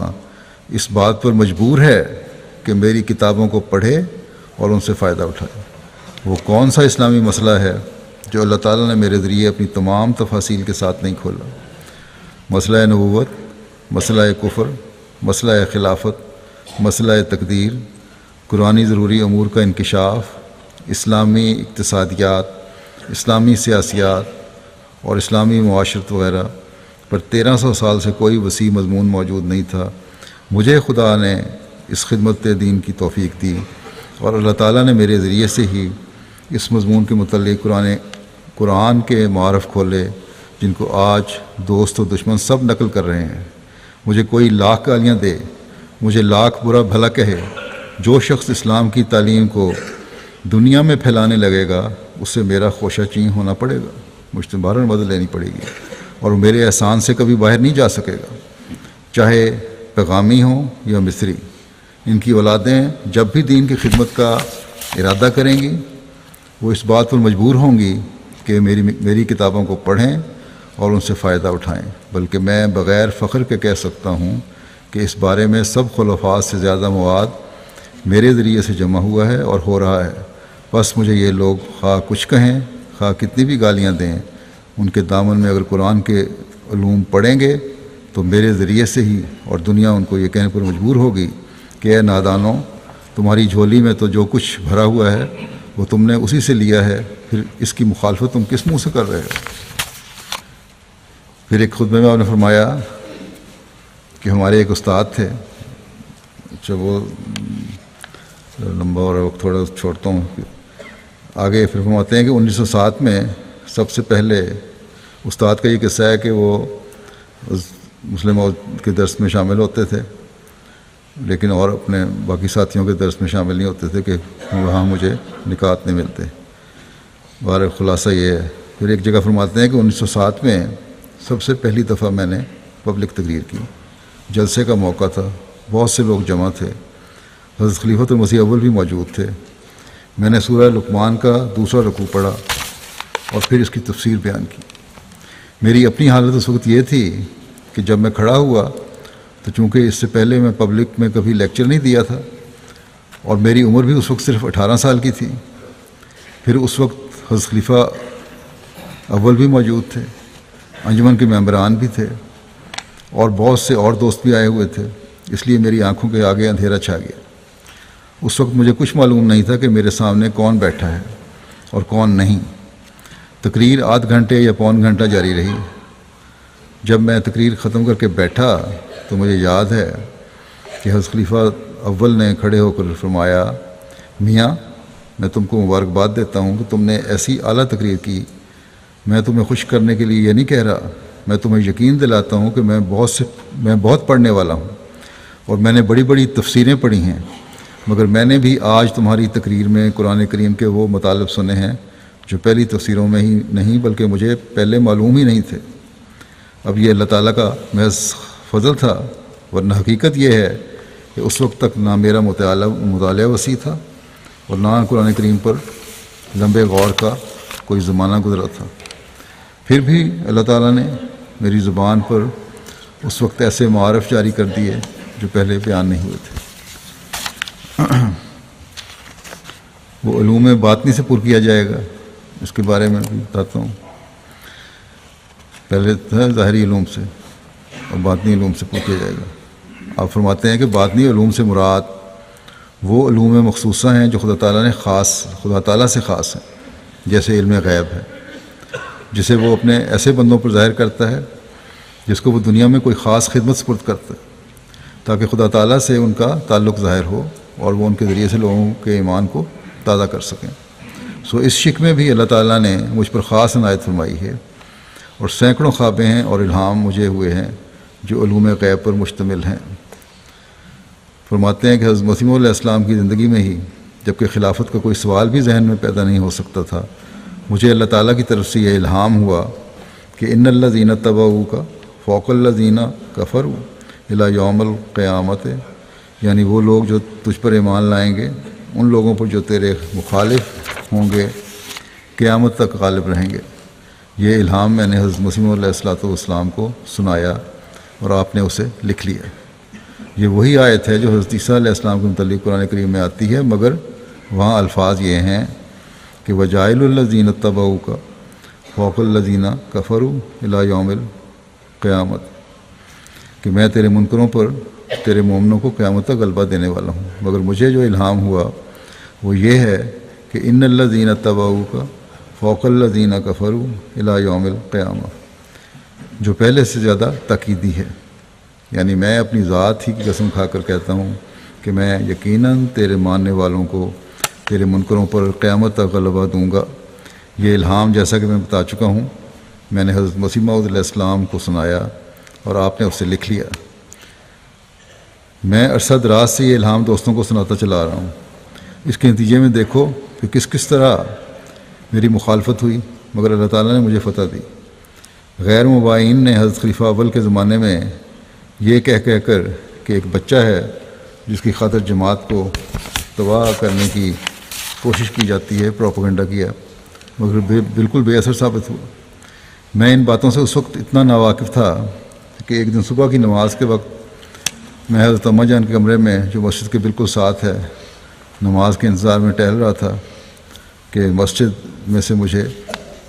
اس بات پر مجبور ہے کہ میری کتابوں کو پڑھے اور ان سے فائدہ اٹھائے۔ وہ کون سا اسلامی مسئلہ ہے جو اللہ تعالیٰ نے میرے ذریعے اپنی تمام تفاصیل کے ساتھ نہیں کھولا؟ مسئلہ نبوت، مسئلہ کفر، مسئلہ خلافت، مسئلہ تقدیر، قرآنی ضروری امور کا انکشاف، اسلامی اقتصادیات، اسلامی سیاسیات اور اسلامی معاشرت وغیرہ پر 1300 سال سے کوئی وسیع مضمون موجود نہیں تھا۔ مجھے خدا نے اس خدمت دین کی توفیق دی اور اللہ تعالیٰ نے میرے ذریعے سے ہی اس مضمون کے متعلق قرآن کے معارف کھولے جن کو آج دوست و دشمن سب نقل کر رہے ہیں۔ مجھے کوئی لاکھ گالیاں دے، مجھے لاکھ برا بھلا کہے، جو شخص اسلام کی تعلیم کو دنیا میں پھیلانے لگے گا اس سے میرا خوشہ چین ہونا پڑے گا، مجھ سے بہرحال مدد لینی پڑے گی، اور وہ میرے احسان سے کبھی باہر نہیں جا سکے گا، چاہے پیغامی ہوں یا مصری۔ ان کی اولادیں جب بھی دین کی خدمت کا ارادہ کریں گی وہ اس بات پر مجبور ہوں گی کہ میری کتابوں کو پڑھیں اور ان سے فائدہ اٹھائیں، بلکہ میں بغیر فخر کے کہہ سکتا ہوں کہ اس بارے میں سب خلفاء سے زیادہ مواد میرے ذریعے سے جمع ہوا ہے اور ہو رہا ہے۔ بس مجھے یہ لوگ خواہ کچھ کہیں، خواہ کتنی بھی گالیاں دیں، ان کے دامن میں اگر قرآن کے علوم پڑھیں گے تو میرے ذریعے سے ہی، اور دنیا ان کو یہ کہنے پر مجبور ہوگی کہ اے نادانوں، تمہاری جھولی میں تو جو کچھ بھرا ہوا ہے وہ تم نے اسی سے لیا ہے، پھر اس کی مخالفت تم کس منہ سے کر رہے ہو؟ پھر ایک خطبے میں آپ نے فرمایا کہ ہمارے ایک استاد تھے، اچھا وہ لمبا اور وقت تھوڑا چھوڑتا ہوں آگے، پھر فرماتے ہیں کہ 1907 میں سب سے پہلے استاد کا یہ قصہ ہے کہ وہ مسلم کے درس میں شامل ہوتے تھے لیکن اور اپنے باقی ساتھیوں کے درس میں شامل نہیں ہوتے تھے کہ وہاں مجھے نکات نہیں ملتے۔ بہر خلاصہ یہ ہے۔ پھر ایک جگہ فرماتے ہیں کہ 1907 میں سب سے پہلی دفعہ میں نے پبلک تقریر کی، جلسے کا موقع تھا، بہت سے لوگ جمع تھے، حضرت خلیفۃ المسیح اول بھی موجود تھے۔ میں نے سورہ لقمان کا دوسرا رکوع پڑھا اور پھر اس کی تفسیر بیان کی۔ میری اپنی حالت اس وقت یہ تھی کہ جب میں کھڑا ہوا تو چونکہ اس سے پہلے میں پبلک میں کبھی لیکچر نہیں دیا تھا اور میری عمر بھی اس وقت صرف 18 سال کی تھی، پھر اس وقت حضرت خلیفہ اول بھی موجود تھے، انجمن کے ممبران بھی تھے اور بہت سے اور دوست بھی آئے ہوئے تھے، اس لیے میری آنکھوں کے آگے اندھیرا چھا گیا۔ اس وقت مجھے کچھ معلوم نہیں تھا کہ میرے سامنے کون بیٹھا ہے اور کون نہیں۔ تقریر آدھ گھنٹے یا پون گھنٹہ جاری رہی۔ جب میں تقریر ختم کر کے بیٹھا تو مجھے یاد ہے کہ حضرت خلیفہ اول نے کھڑے ہو کر فرمایا، میاں میں تم کو مبارکباد دیتا ہوں کہ تم نے ایسی اعلیٰ تقریر کی۔ میں تمہیں خوش کرنے کے لیے یہ نہیں کہہ رہا، میں تمہیں یقین دلاتا ہوں کہ میں بہت پڑھنے والا ہوں اور میں نے بڑی بڑی تفسیریں پڑھی ہیں، مگر میں نے بھی آج تمہاری تقریر میں قرآن کریم کے وہ مطالب سنے ہیں جو پہلی تفسیروں میں ہی نہیں بلکہ مجھے پہلے معلوم ہی نہیں تھے۔ اب یہ اللہ تعالیٰ کا محض فضل تھا، ورنہ حقیقت یہ ہے کہ اس وقت تک نہ میرا مطالعہ وسیع تھا اور نہ قرآن کریم پر لمبے غور کا کوئی زمانہ گزرا تھا۔ پھر بھی اللہ تعالیٰ نے میری زبان پر اس وقت ایسے معارف جاری کر دیے جو پہلے بیان نہیں ہوئے تھے۔ وہ علوم باطنی سے پر کیا جائے گا، اس کے بارے میں بھی بتاتا ہوں۔ پہلے تھا ظاہری علوم سے اور باطنی علوم سے پر کیا جائے گا۔ آپ فرماتے ہیں کہ باطنی علوم سے مراد وہ علوم مخصوصہ ہیں جو خدا تعالیٰ سے خاص ہیں، جیسے علم غیب ہے جسے وہ اپنے ایسے بندوں پر ظاہر کرتا ہے جس کو وہ دنیا میں کوئی خاص خدمت سپرد کرتا ہے تاکہ خدا تعالیٰ سے ان کا تعلق ظاہر ہو اور وہ ان کے ذریعے سے لوگوں کے ایمان کو تازہ کر سکیں۔ اس شک میں بھی اللہ تعالیٰ نے مجھ پر خاص عنایت فرمائی ہے اور سینکڑوں خوابیں ہیں اور الہام مجھے ہوئے ہیں جو علوم غیب پر مشتمل ہیں۔ فرماتے ہیں کہ حضرت مسیح علیہ السلام کی زندگی میں ہی جبکہ خلافت کا کوئی سوال بھی ذہن میں پیدا نہیں ہو سکتا تھا، مجھے اللہ تعالیٰ کی طرف سے یہ الہام ہوا کہ ان الذین اتبعوک فوق الذین کفروا الی یوم القیامت، یعنی وہ لوگ جو تجھ پر ایمان لائیں گے ان لوگوں پر جو تیرے مخالف ہوں گے قیامت تک غالب رہیں گے۔ یہ الہام میں نے حضرت مسیح موعود علیہ الصلوۃ والسلام کو سنایا اور آپ نے اسے لکھ لیا۔ یہ وہی آیت ہے جو حضرت عیسیٰ علیہ السلام کے متعلق قرآن کریم میں آتی ہے، مگر وہاں الفاظ یہ ہیں کہ وَجَاعِلُ الَّذِينَ اتَّبَعُوكَ فَوْقَ الَّذِينَ كَفَرُوا إِلَىٰ يَوْمِ الْقِيَامَةِ، کہ میں تیرے منکروں پر تیرے مومنوں کو قیامت تک غلبہ دینے والا ہوں۔ مگر مجھے جو الہام ہوا وہ یہ ہے کہ ان الذین اتبعوک فوق الذین کفروا الی یوم القیامہ، جو پہلے سے زیادہ تاکیدی ہے، یعنی میں اپنی ذات ہی کی قسم کھا کر کہتا ہوں کہ میں یقیناً تیرے ماننے والوں کو تیرے منکروں پر قیامت تک غلبہ دوں گا۔ یہ الہام جیسا کہ میں بتا چکا ہوں میں نے حضرت مسیح موعود علیہ السلام کو سنایا اور آپ نے اسے لکھ لیا۔ میں عرصہ دراز سے یہ الہام دوستوں کو سناتا چلا رہا ہوں۔ اس کے نتیجے میں دیکھو کہ کس طرح میری مخالفت ہوئی، مگر اللہ تعالیٰ نے مجھے فتح دی۔ غیر مبائین نے حضرت خلیفہ اول کے زمانے میں یہ کہہ کر کہ ایک بچہ ہے جس کی خاطر جماعت کو تباہ کرنے کی کوشش کی جاتی ہے، پروپیگنڈا کیا، مگر بالکل بے اثر ثابت ہوا۔ میں ان باتوں سے اس وقت اتنا ناواقف تھا کہ ایک دن صبح کی نماز کے وقت میں حضرت اماں جان کے کمرے میں جو مسجد کے بالکل ساتھ ہے نماز کے انتظار میں ٹہل رہا تھا کہ مسجد میں سے مجھے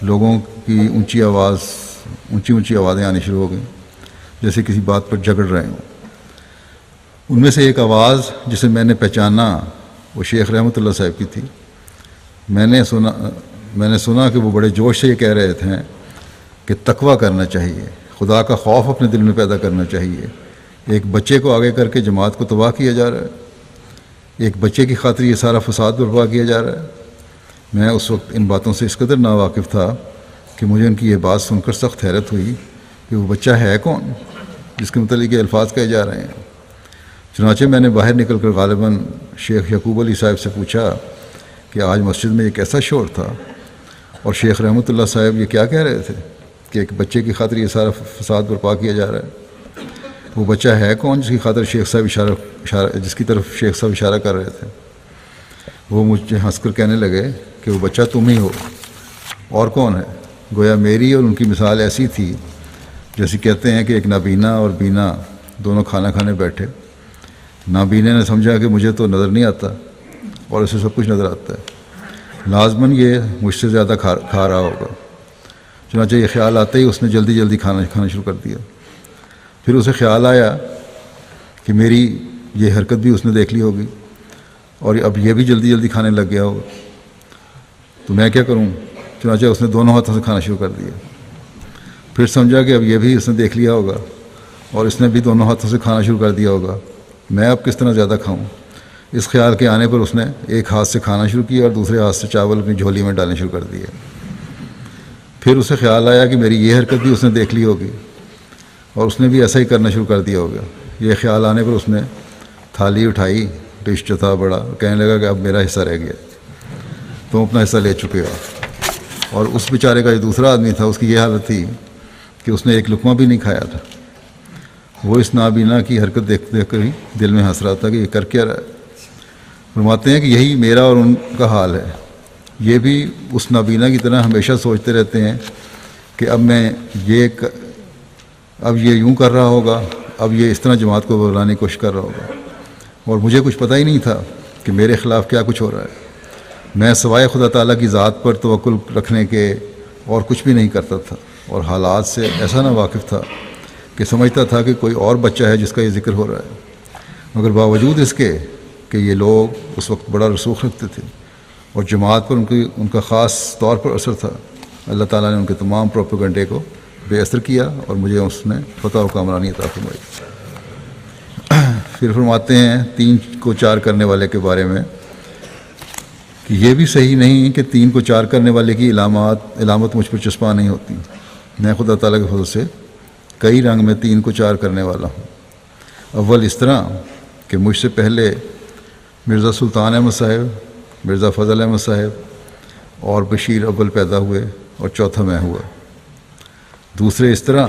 لوگوں کی اونچی اونچی آوازیں آنی شروع ہو گئیں، جیسے کسی بات پر جھگڑ رہے ہوں۔ ان میں سے ایک آواز جسے میں نے پہچانا وہ شیخ رحمۃ اللہ صاحب کی تھی۔ میں نے سنا کہ وہ بڑے جوش سے یہ کہہ رہے تھے کہ تقویٰ کرنا چاہیے، خدا کا خوف اپنے دل میں پیدا کرنا چاہیے۔ ایک بچے کو آگے کر کے جماعت کو تباہ کیا جا رہا ہے، ایک بچے کی خاطر یہ سارا فساد برپا کیا جا رہا ہے۔ میں اس وقت ان باتوں سے اس قدر ناواقف تھا کہ مجھے ان کی یہ بات سن کر سخت حیرت ہوئی کہ وہ بچہ ہے کون جس کے متعلق یہ الفاظ کہے جا رہے ہیں۔ چنانچہ میں نے باہر نکل کر غالباً شیخ یعقوب علی صاحب سے پوچھا کہ آج مسجد میں یہ کیسا شور تھا، اور شیخ رحمۃ اللہ صاحب یہ کیا کہہ رہے تھے کہ ایک بچے کی خاطر یہ سارا فساد برپا کیا جا رہا ہے۔ وہ بچہ ہے کون جس کی خاطر جس کی طرف شیخ صاحب اشارہ کر رہے تھے؟ وہ مجھے ہنس کر کہنے لگے کہ وہ بچہ تم ہی ہو، اور کون ہے؟ گویا میری اور ان کی مثال ایسی تھی جیسے کہتے ہیں کہ ایک نابینا اور بینا دونوں کھانا کھانے بیٹھے۔ نابینے نے سمجھا کہ مجھے تو نظر نہیں آتا اور اسے سب کچھ نظر آتا ہے، لازماً یہ مجھ سے زیادہ کھا رہا ہوگا۔ چنانچہ یہ خیال آتے ہی اس نے جلدی کھانا شروع کر دیا۔ پھر اسے خیال آیا کہ میری یہ حرکت بھی اس نے دیکھ لی ہوگی اور اب یہ بھی جلدی کھانے لگ گیا ہوگا، تو میں کیا کروں؟ چنانچہ اس نے دونوں ہاتھوں سے کھانا شروع کر دیا۔ پھر سمجھا کہ اب یہ بھی اس نے دیکھ لیا ہوگا اور اس نے بھی دونوں ہاتھوں سے کھانا شروع کر دیا ہوگا، میں اب کس طرح زیادہ کھاؤں؟ اس خیال کے آنے پر اس نے ایک ہاتھ سے کھانا شروع کیا اور دوسرے ہاتھ سے چاول اپنی جھولی میں ڈالنے شروع کر دیے۔ پھر اسے خیال آیا کہ میری یہ حرکت بھی اس نے دیکھ لی ہوگی اور اس نے بھی ایسا ہی کرنا شروع کر دیا ہوگا۔ یہ خیال آنے پر اس نے تھالی اٹھائی، ڈش جو تھا بڑا، کہنے لگا کہ اب میرا حصہ رہ گیا، تم اپنا حصہ لے چکے ہو۔ اور اس بیچارے کا جو دوسرا آدمی تھا اس کی یہ حالت تھی کہ اس نے ایک لقمہ بھی نہیں کھایا تھا۔ وہ اس نابینا کی حرکت دیکھ کر ہی دل میں ہنس رہا تھا کہ یہ کر کیا رہا ہے۔ فرماتے ہیں کہ یہی میرا اور ان کا حال ہے، یہ بھی اس نابینا کی طرح ہمیشہ سوچتے رہتے ہیں کہ اب یہ یوں کر رہا ہوگا، اب یہ اس طرح جماعت کو بلانے کی کوشش کر رہا ہوگا، اور مجھے کچھ پتہ ہی نہیں تھا کہ میرے خلاف کیا کچھ ہو رہا ہے۔ میں سوائے خدا تعالیٰ کی ذات پر توکل رکھنے کے اور کچھ بھی نہیں کرتا تھا، اور حالات سے ایسا ناواقف تھا کہ سمجھتا تھا کہ کوئی اور بچہ ہے جس کا یہ ذکر ہو رہا ہے۔ مگر باوجود اس کے کہ یہ لوگ اس وقت بڑا رسوخ رکھتے تھے اور جماعت پر ان کا خاص طور پر اثر تھا، اللہ تعالیٰ نے ان کے تمام پروپیگنڈے کو بے اثر کیا اور مجھے اس نے فتح و کامرانی عطا فرمائی۔ پھر فرماتے ہیں 3 کو 4 کرنے والے کے بارے میں کہ یہ بھی صحیح نہیں کہ 3 کو 4 کرنے والے کی علامت مجھ پر چسپاں نہیں ہوتی۔ میں خدا تعالیٰ کے فضل سے کئی رنگ میں 3 کو 4 کرنے والا ہوں۔ اول اس طرح کہ مجھ سے پہلے مرزا سلطان احمد صاحب، مرزا فضل احمد صاحب اور بشیر اول پیدا ہوئے اور چوتھا میں ہوا۔ دوسرے اس طرح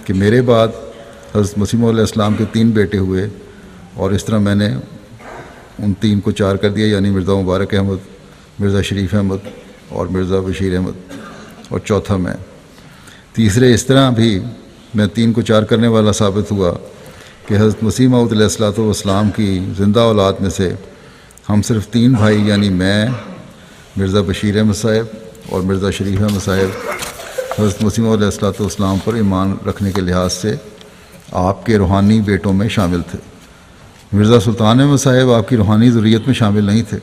کہ میرے بعد حضرت مسیح موعود علیہ السلام کے 3 بیٹے ہوئے اور اس طرح میں نے ان 3 کو 4 کر دیا، یعنی مرزا مبارک احمد، مرزا شریف احمد اور مرزا بشیر احمد، اور چوتھا میں۔ تیسرے اس طرح بھی میں 3 کو 4 کرنے والا ثابت ہوا کہ حضرت مسیح موعود علیہ الصلوۃ والسلام کی زندہ اولاد میں سے ہم صرف 3 بھائی، یعنی میں، مرزا بشیر احمد صاحب اور مرزا شریف احمد صاحب، حضرت مسیح موعود علیہ الصلوۃ والسلام پر ایمان رکھنے کے لحاظ سے آپ کے روحانی بیٹوں میں شامل تھے۔ مرزا سلطان احمد صاحب آپ کی روحانی ذریت میں شامل نہیں تھے۔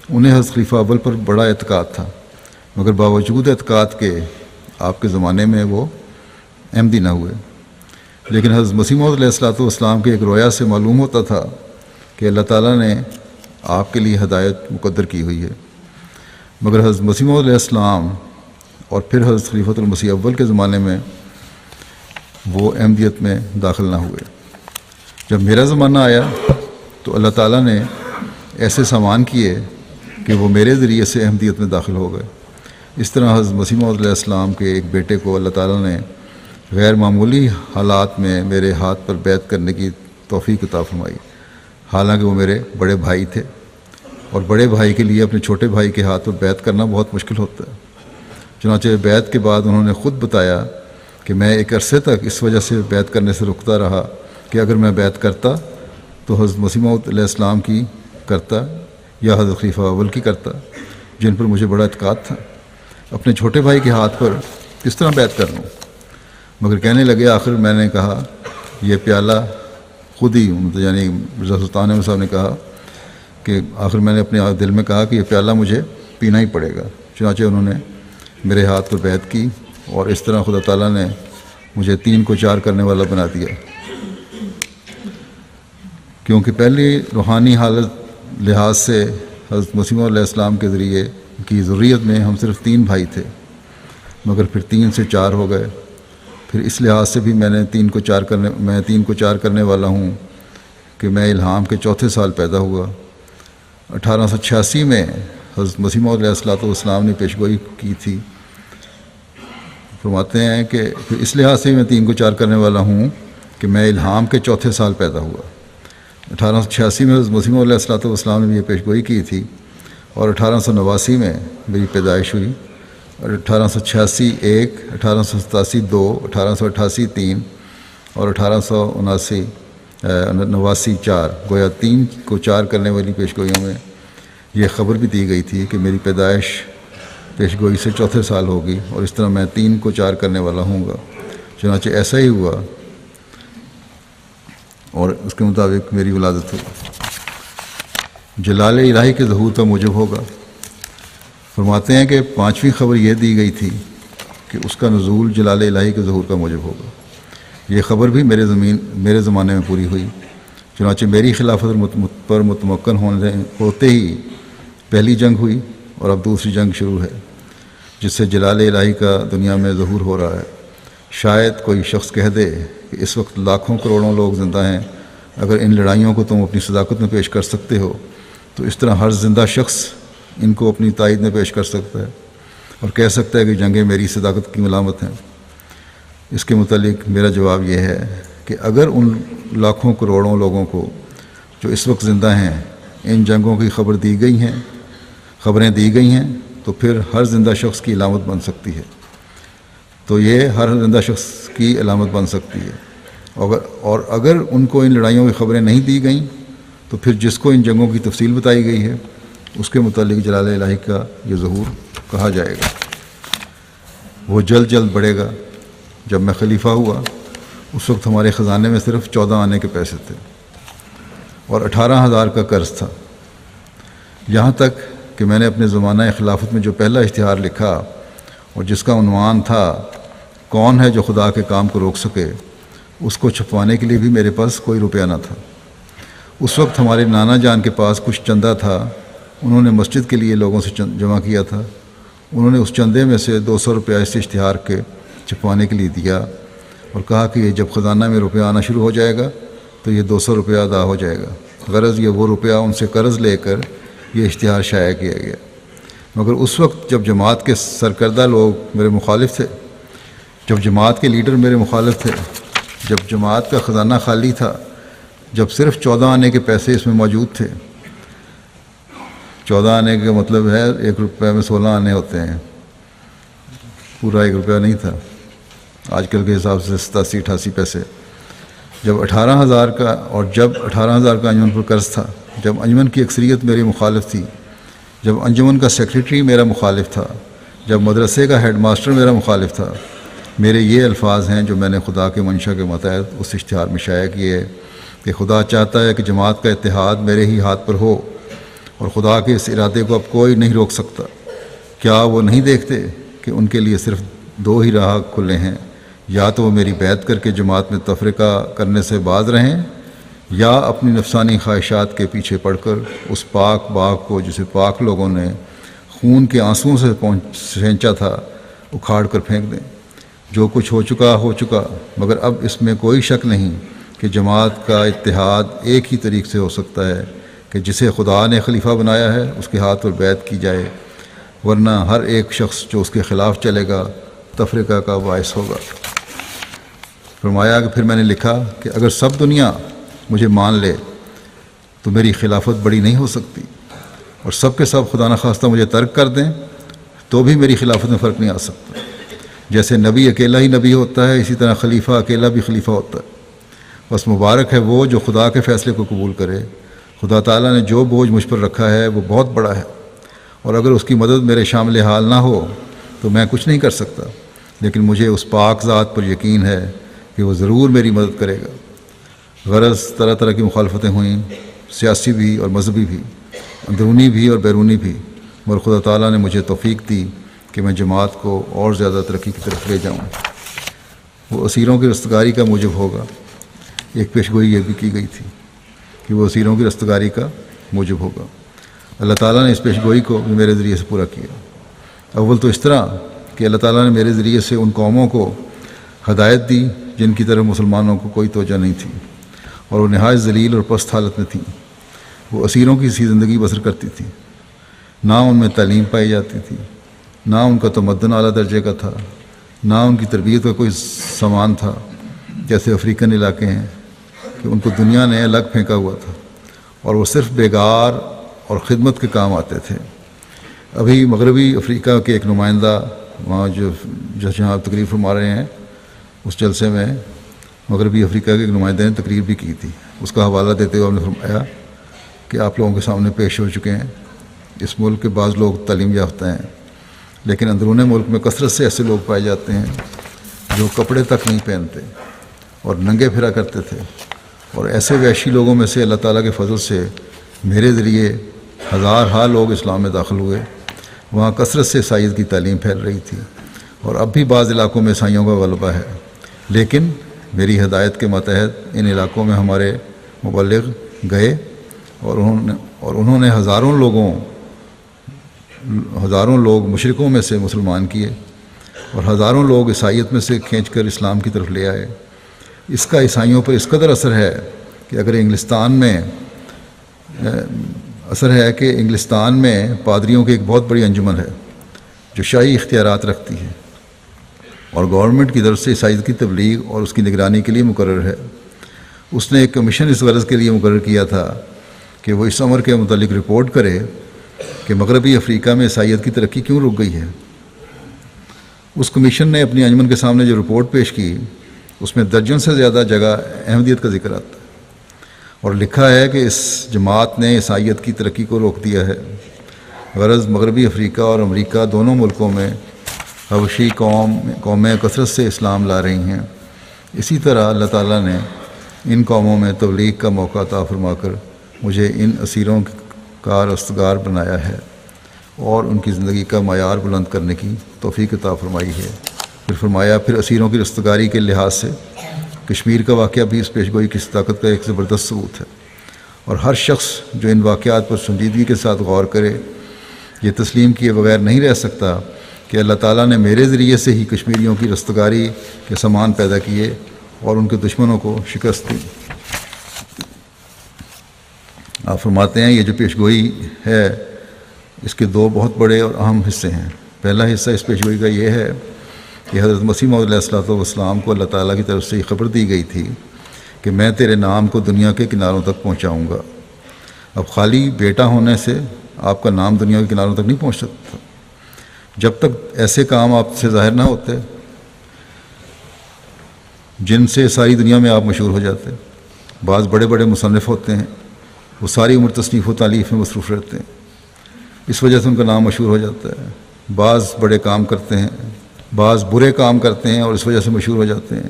انہیں حضرت خلیفہ اول پر بڑا اعتقاد تھا، مگر باوجود اعتقاد کے آپ کے زمانے میں وہ احمدی نہ ہوئے۔ لیکن حضرت مسیح موعود علیہ الصلوۃ والسلام کے ایک رویا سے معلوم ہوتا تھا کہ اللہ تعالیٰ نے آپ کے لیے ہدایت مقدر کی ہوئی ہے، مگر حضرت مسیح موعود علیہ السلام اور پھر حضرت خلیفۃ المسیح اول کے زمانے میں وہ احمدیت میں داخل نہ ہوئے۔ جب میرا زمانہ آیا تو اللہ تعالیٰ نے ایسے سامان کیے کہ وہ میرے ذریعے سے احمدیت میں داخل ہو گئے۔ اس طرح حضرت مسیح موعود علیہ السلام کے ایک بیٹے کو اللہ تعالیٰ نے غیر معمولی حالات میں میرے ہاتھ پر بیعت کرنے کی توفیق عطا فرمائی، حالانکہ وہ میرے بڑے بھائی تھے، اور بڑے بھائی کے لیے اپنے چھوٹے بھائی کے ہاتھ پر بیعت کرنا بہت مشکل ہوتا ہے۔ چنانچہ بیعت کے بعد انہوں نے خود بتایا کہ میں ایک عرصے تک اس وجہ سے بیعت کرنے سے رکتا رہا کہ اگر میں بیعت کرتا تو حضرت مسیح موعود علیہ السلام کی کرتا یا حضرت خلیفہ اول کی کرتا، جن پر مجھے بڑا اعتقاد تھا۔ اپنے چھوٹے بھائی کے ہاتھ پر کس طرح بیعت کر لوں؟ مگر کہنے لگے، آخر میں نے کہا یہ پیالہ خود ہی، یعنی مرزا سلطان احمد صاحب نے کہا کہ آخر میں نے اپنے دل میں کہا کہ یہ پیالہ مجھے پینا ہی پڑے گا۔ چنانچہ انہوں نے میرے ہاتھ پر بیعت کی، اور اس طرح خدا تعالیٰ نے مجھے 3 کو 4 کرنے والا بنا دیا۔ کیونکہ پہلی روحانی حالت لحاظ سے حضرت مسیح علیہ السلام کے ذریعے کی ذریت میں ہم صرف 3 بھائی تھے، مگر پھر 3 سے 4 ہو گئے۔ پھر اس لحاظ سے بھی میں 3 کو 4 کرنے والا ہوں کہ میں الہام کے 4تھے سال پیدا ہوا۔ 1886 میں حضرت مسیح موعود علیہ الصلوۃ والسلام نے پیشگوئی کی تھی۔ فرماتے ہیں کہ پھر اس لحاظ سے میں 3 کو 4 کرنے والا ہوں کہ میں الہام کے 4تھے سال پیدا ہوا۔ 1886 میں حضرت مسیح موعود علیہ الصلوۃ والسلام نے بھی یہ پیشگوئی کی تھی، اور 1889 میں میری پیدائش ہوئی، اور 1886 1، 1887 2، 1888 3 اور 1889 4، گویا 3 کو 4 کرنے والی پیشگوئیوں میں یہ خبر بھی دی گئی تھی کہ میری پیدائش پیشگوئی سے 4تھے سال ہوگی، اور اس طرح میں 3 کو 4 کرنے والا ہوں گا۔ چنانچہ ایسا ہی ہوا، اور اس کے مطابق میری ولادت ہوئی۔ جلال الہی کے ظہور کا موجب ہوگا۔ فرماتے ہیں کہ 5ویں خبر یہ دی گئی تھی کہ اس کا نزول جلال الہی کے ظہور کا موجب ہوگا۔ یہ خبر بھی میرے زمانے میں پوری ہوئی۔ چنانچہ میری خلافت پر متمکن ہوتے ہی پہلی جنگ ہوئی، اور اب دوسری جنگ شروع ہے، جس سے جلال الہی کا دنیا میں ظہور ہو رہا ہے۔ شاید کوئی شخص کہہ دے کہ اس وقت لاکھوں کروڑوں لوگ زندہ ہیں، اگر ان لڑائیوں کو تم اپنی صداقت میں پیش کر سکتے ہو تو اس طرح ہر زندہ شخص ان کو اپنی تائید میں پیش کر سکتا ہے اور کہہ سکتا ہے کہ جنگیں میری صداقت کی علامت ہیں۔ اس کے متعلق میرا جواب یہ ہے کہ اگر ان لاکھوں کروڑوں لوگوں کو جو اس وقت زندہ ہیں ان جنگوں کی خبریں دی گئی ہیں تو پھر ہر زندہ شخص کی علامت بن سکتی ہے، تو یہ ہر زندہ شخص کی علامت بن سکتی ہے۔ اور اگر ان کو ان لڑائیوں کی خبریں نہیں دی گئیں تو پھر جس کو ان جنگوں کی تفصیل بتائی گئی ہے اس کے متعلق جلال الہی کا یہ ظہور کہا جائے گا۔ وہ جلد بڑھے گا۔ جب میں خلیفہ ہوا اس وقت ہمارے خزانے میں صرف 14 آنے کے پیسے تھے اور 18,000 کا قرض تھا، یہاں تک کہ میں نے اپنے زمانہ خلافت میں جو پہلا اشتہار لکھا اور جس کا عنوان تھا کون ہے جو خدا کے کام کو روک سکے، اس کو چھپوانے کے لیے بھی میرے پاس کوئی روپیہ نہ تھا۔ اس وقت ہمارے نانا جان کے پاس کچھ چندہ تھا، انہوں نے مسجد کے لیے لوگوں سے جمع کیا تھا۔ انہوں نے اس چندے میں سے 200 روپیہ اس اشتہار کے چھپوانے کے لیے دیا اور کہا کہ یہ جب خزانہ میں روپیہ آنا شروع ہو جائے گا تو یہ 200 روپیہ ادا ہو جائے گا۔ غرض یہ وہ روپیہ ان سے قرض لے کر یہ اشتہار شائع کیا گیا۔ مگر اس وقت جب جماعت کے سرکردہ لوگ میرے مخالف تھے، جب جماعت کے لیڈر میرے مخالف تھے، جب جماعت کا خزانہ خالی تھا، جب صرف 14 آنے کے پیسے اس میں موجود تھے، 14 آنے کا مطلب ہے 1 روپے میں 16 آنے ہوتے ہیں، پورا 1 روپیہ نہیں تھا، آج کل کے حساب سے 87-88 پیسے۔ جب 18,000 کا، اور جب 18,000 کا انجمن پر قرض تھا، جب انجمن کی اکثریت میری مخالف تھی، جب انجمن کا سیکریٹری میرا مخالف تھا، جب مدرسے کا ہیڈ ماسٹر میرا مخالف تھا، میرے یہ الفاظ ہیں جو میں نے خدا کے منشا کے متحد اس اشتہار میں شائع کیے کہ خدا چاہتا ہے کہ جماعت کا اتحاد میرے ہی ہاتھ پر ہو، اور خدا کے اس ارادے کو اب کوئی نہیں روک سکتا۔ کیا وہ نہیں دیکھتے کہ ان کے لیے صرف 2 ہی راہ کھلے ہیں، یا تو وہ میری بیعت کر کے جماعت میں تفرقہ کرنے سے باز رہیں، یا اپنی نفسانی خواہشات کے پیچھے پڑ کر اس پاک باغ کو جسے پاک لوگوں نے خون کے آنسوؤں سے سینچا تھا اکھاڑ کر پھینک دیں۔ جو کچھ ہو چکا، مگر اب اس میں کوئی شک نہیں کہ جماعت کا اتحاد ایک ہی طریق سے ہو سکتا ہے کہ جسے خدا نے خلیفہ بنایا ہے اس کے ہاتھ پر بیعت کی جائے، ورنہ ہر ایک شخص جو اس کے خلاف چلے گا تفرقہ کا باعث ہوگا۔ فرمایا کہ پھر میں نے لکھا کہ اگر سب دنیا مجھے مان لے تو میری خلافت بڑی نہیں ہو سکتی، اور سب کے سب خدا نخواستہ مجھے ترک کر دیں تو بھی میری خلافت میں فرق نہیں آ سکتا۔ جیسے نبی اکیلا ہی نبی ہوتا ہے، اسی طرح خلیفہ اکیلا بھی خلیفہ ہوتا ہے۔ بس مبارک ہے وہ جو خدا کے فیصلے کو قبول کرے۔ خدا تعالیٰ نے جو بوجھ مجھ پر رکھا ہے وہ بہت بڑا ہے، اور اگر اس کی مدد میرے شامل حال نہ ہو تو میں کچھ نہیں کر سکتا، لیکن مجھے اس پاک ذات پر یقین ہے کہ وہ ضرور میری مدد کرے گا۔ غرض طرح طرح کی مخالفتیں ہوئیں، سیاسی بھی اور مذہبی بھی، اندرونی بھی اور بیرونی بھی، مگر خدا تعالیٰ نے مجھے توفیق دی کہ میں جماعت کو اور زیادہ ترقی کی طرف لے جاؤں۔ وہ اسیروں کی رستگاری کا موجب ہوگا۔ ایک پیشگوئی یہ بھی کی گئی تھی کہ وہ اسیروں کی رستگاری کا موجب ہوگا۔ اللہ تعالیٰ نے اس پیشگوئی کو بھی میرے ذریعے سے پورا کیا۔ اول تو اس طرح کہ اللہ تعالیٰ نے میرے ذریعے سے ان قوموں کو ہدایت دی جن کی طرف مسلمانوں کو کوئی توجہ نہیں تھی، اور وہ نہایت ذلیل اور پست حالت میں تھیں۔ وہ اسیروں کی سی زندگی بسر کرتی تھی، نہ ان میں تعلیم پائی جاتی تھی، نہ ان کا تمدن اعلیٰ درجے کا تھا، نہ ان کی تربیت کا کوئی سامان تھا، جیسے افریقن علاقے ہیں کہ ان کو دنیا نے الگ پھینکا ہوا تھا، اور وہ صرف بیگار اور خدمت کے کام آتے تھے۔ ابھی مغربی افریقہ کے ایک نمائندہ وہاں جو جہاں تقریر فرما رہے ہیں، اس جلسے میں مغربی افریقہ کے ایک نمائندے نے تقریر بھی کی تھی۔ اس کا حوالہ دیتے ہوئے ہم نے فرمایا کہ آپ لوگوں کے سامنے پیش ہو چکے ہیں، اس ملک کے بعض لوگ تعلیم یافتہ ہیں، لیکن اندرون ملک میں کثرت سے ایسے لوگ پائے جاتے ہیں جو کپڑے تک نہیں پہنتے اور ننگے پھرا کرتے تھے، اور ایسے وحشی لوگوں میں سے اللہ تعالیٰ کے فضل سے میرے ذریعے ہزارہا لوگ اسلام میں داخل ہوئے۔ وہاں کثرت سے عیسائیت کی تعلیم پھیل رہی تھی، اور اب بھی بعض علاقوں میں عیسائیوں کا غلبہ ہے، لیکن میری ہدایت کے ماتحت ان علاقوں میں ہمارے مبلغ گئے، اور انہوں نے ہزاروں لوگ مشرکوں میں سے مسلمان کیے، اور ہزاروں لوگ عیسائیت میں سے کھینچ کر اسلام کی طرف لے آئے۔ اس کا عیسائیوں پر اس قدر اثر ہے کہ انگلستان میں پادریوں کی ایک بہت بڑی انجمن ہے جو شاہی اختیارات رکھتی ہے، اور گورنمنٹ کی طرف سے عیسائیت کی تبلیغ اور اس کی نگرانی کے لیے مقرر ہے۔ اس نے ایک کمیشن اس غرض کے لیے مقرر کیا تھا کہ وہ اس امر کے متعلق رپورٹ کرے کہ مغربی افریقہ میں عیسائیت کی ترقی کیوں رک گئی ہے۔ اس کمیشن نے اپنی انجمن کے سامنے جو رپورٹ پیش کی، اس میں درجن سے زیادہ جگہ احمدیت کا ذکر آتا ہے، اور لکھا ہے کہ اس جماعت نے عیسائیت کی ترقی کو روک دیا ہے۔ غرض مغربی افریقہ اور امریکہ دونوں ملکوں میں حبشی قومیں کثرت سے اسلام لا رہی ہیں۔ اسی طرح اللہ تعالیٰ نے ان قوموں میں تبلیغ کا موقع عطا فرما کر مجھے ان اسیروں کا رستگار بنایا ہے، اور ان کی زندگی کا معیار بلند کرنے کی توفیق عطا فرمائی ہے۔ پھر فرمایا، پھر اسیروں کی رستگاری کے لحاظ سے کشمیر کا واقعہ بھی اس پیشگوئی کی طاقت کا ایک زبردست ثبوت ہے، اور ہر شخص جو ان واقعات پر سنجیدگی کے ساتھ غور کرے یہ تسلیم کیے بغیر نہیں رہ سکتا کہ اللہ تعالیٰ نے میرے ذریعے سے ہی کشمیریوں کی رستگاری کے سامان پیدا کیے اور ان کے دشمنوں کو شکست دی۔ آپ فرماتے ہیں یہ جو پیشگوئی ہے اس کے 2 بہت بڑے اور اہم حصے ہیں۔ پہلا حصہ اس پیشگوئی کا یہ ہے کہ حضرت مسیح موعود علیہ الصلوۃ والسلام کو اللہ تعالیٰ کی طرف سے یہ خبر دی گئی تھی کہ میں تیرے نام کو دنیا کے کناروں تک پہنچاؤں گا۔ اب خالی بیٹا ہونے سے آپ کا نام دنیا کے کناروں تک نہیں پہنچ سکتا جب تک ایسے کام آپ سے ظاہر نہ ہوتے جن سے ساری دنیا میں آپ مشہور ہو جاتے. بعض بڑے بڑے مصنف ہوتے ہیں، وہ ساری عمر تصنیف و تالیف میں مصروف رہتے ہیں، اس وجہ سے ان کا نام مشہور ہو جاتا ہے. بعض بڑے کام کرتے ہیں، بعض برے کام کرتے ہیں اور اس وجہ سے مشہور ہو جاتے ہیں.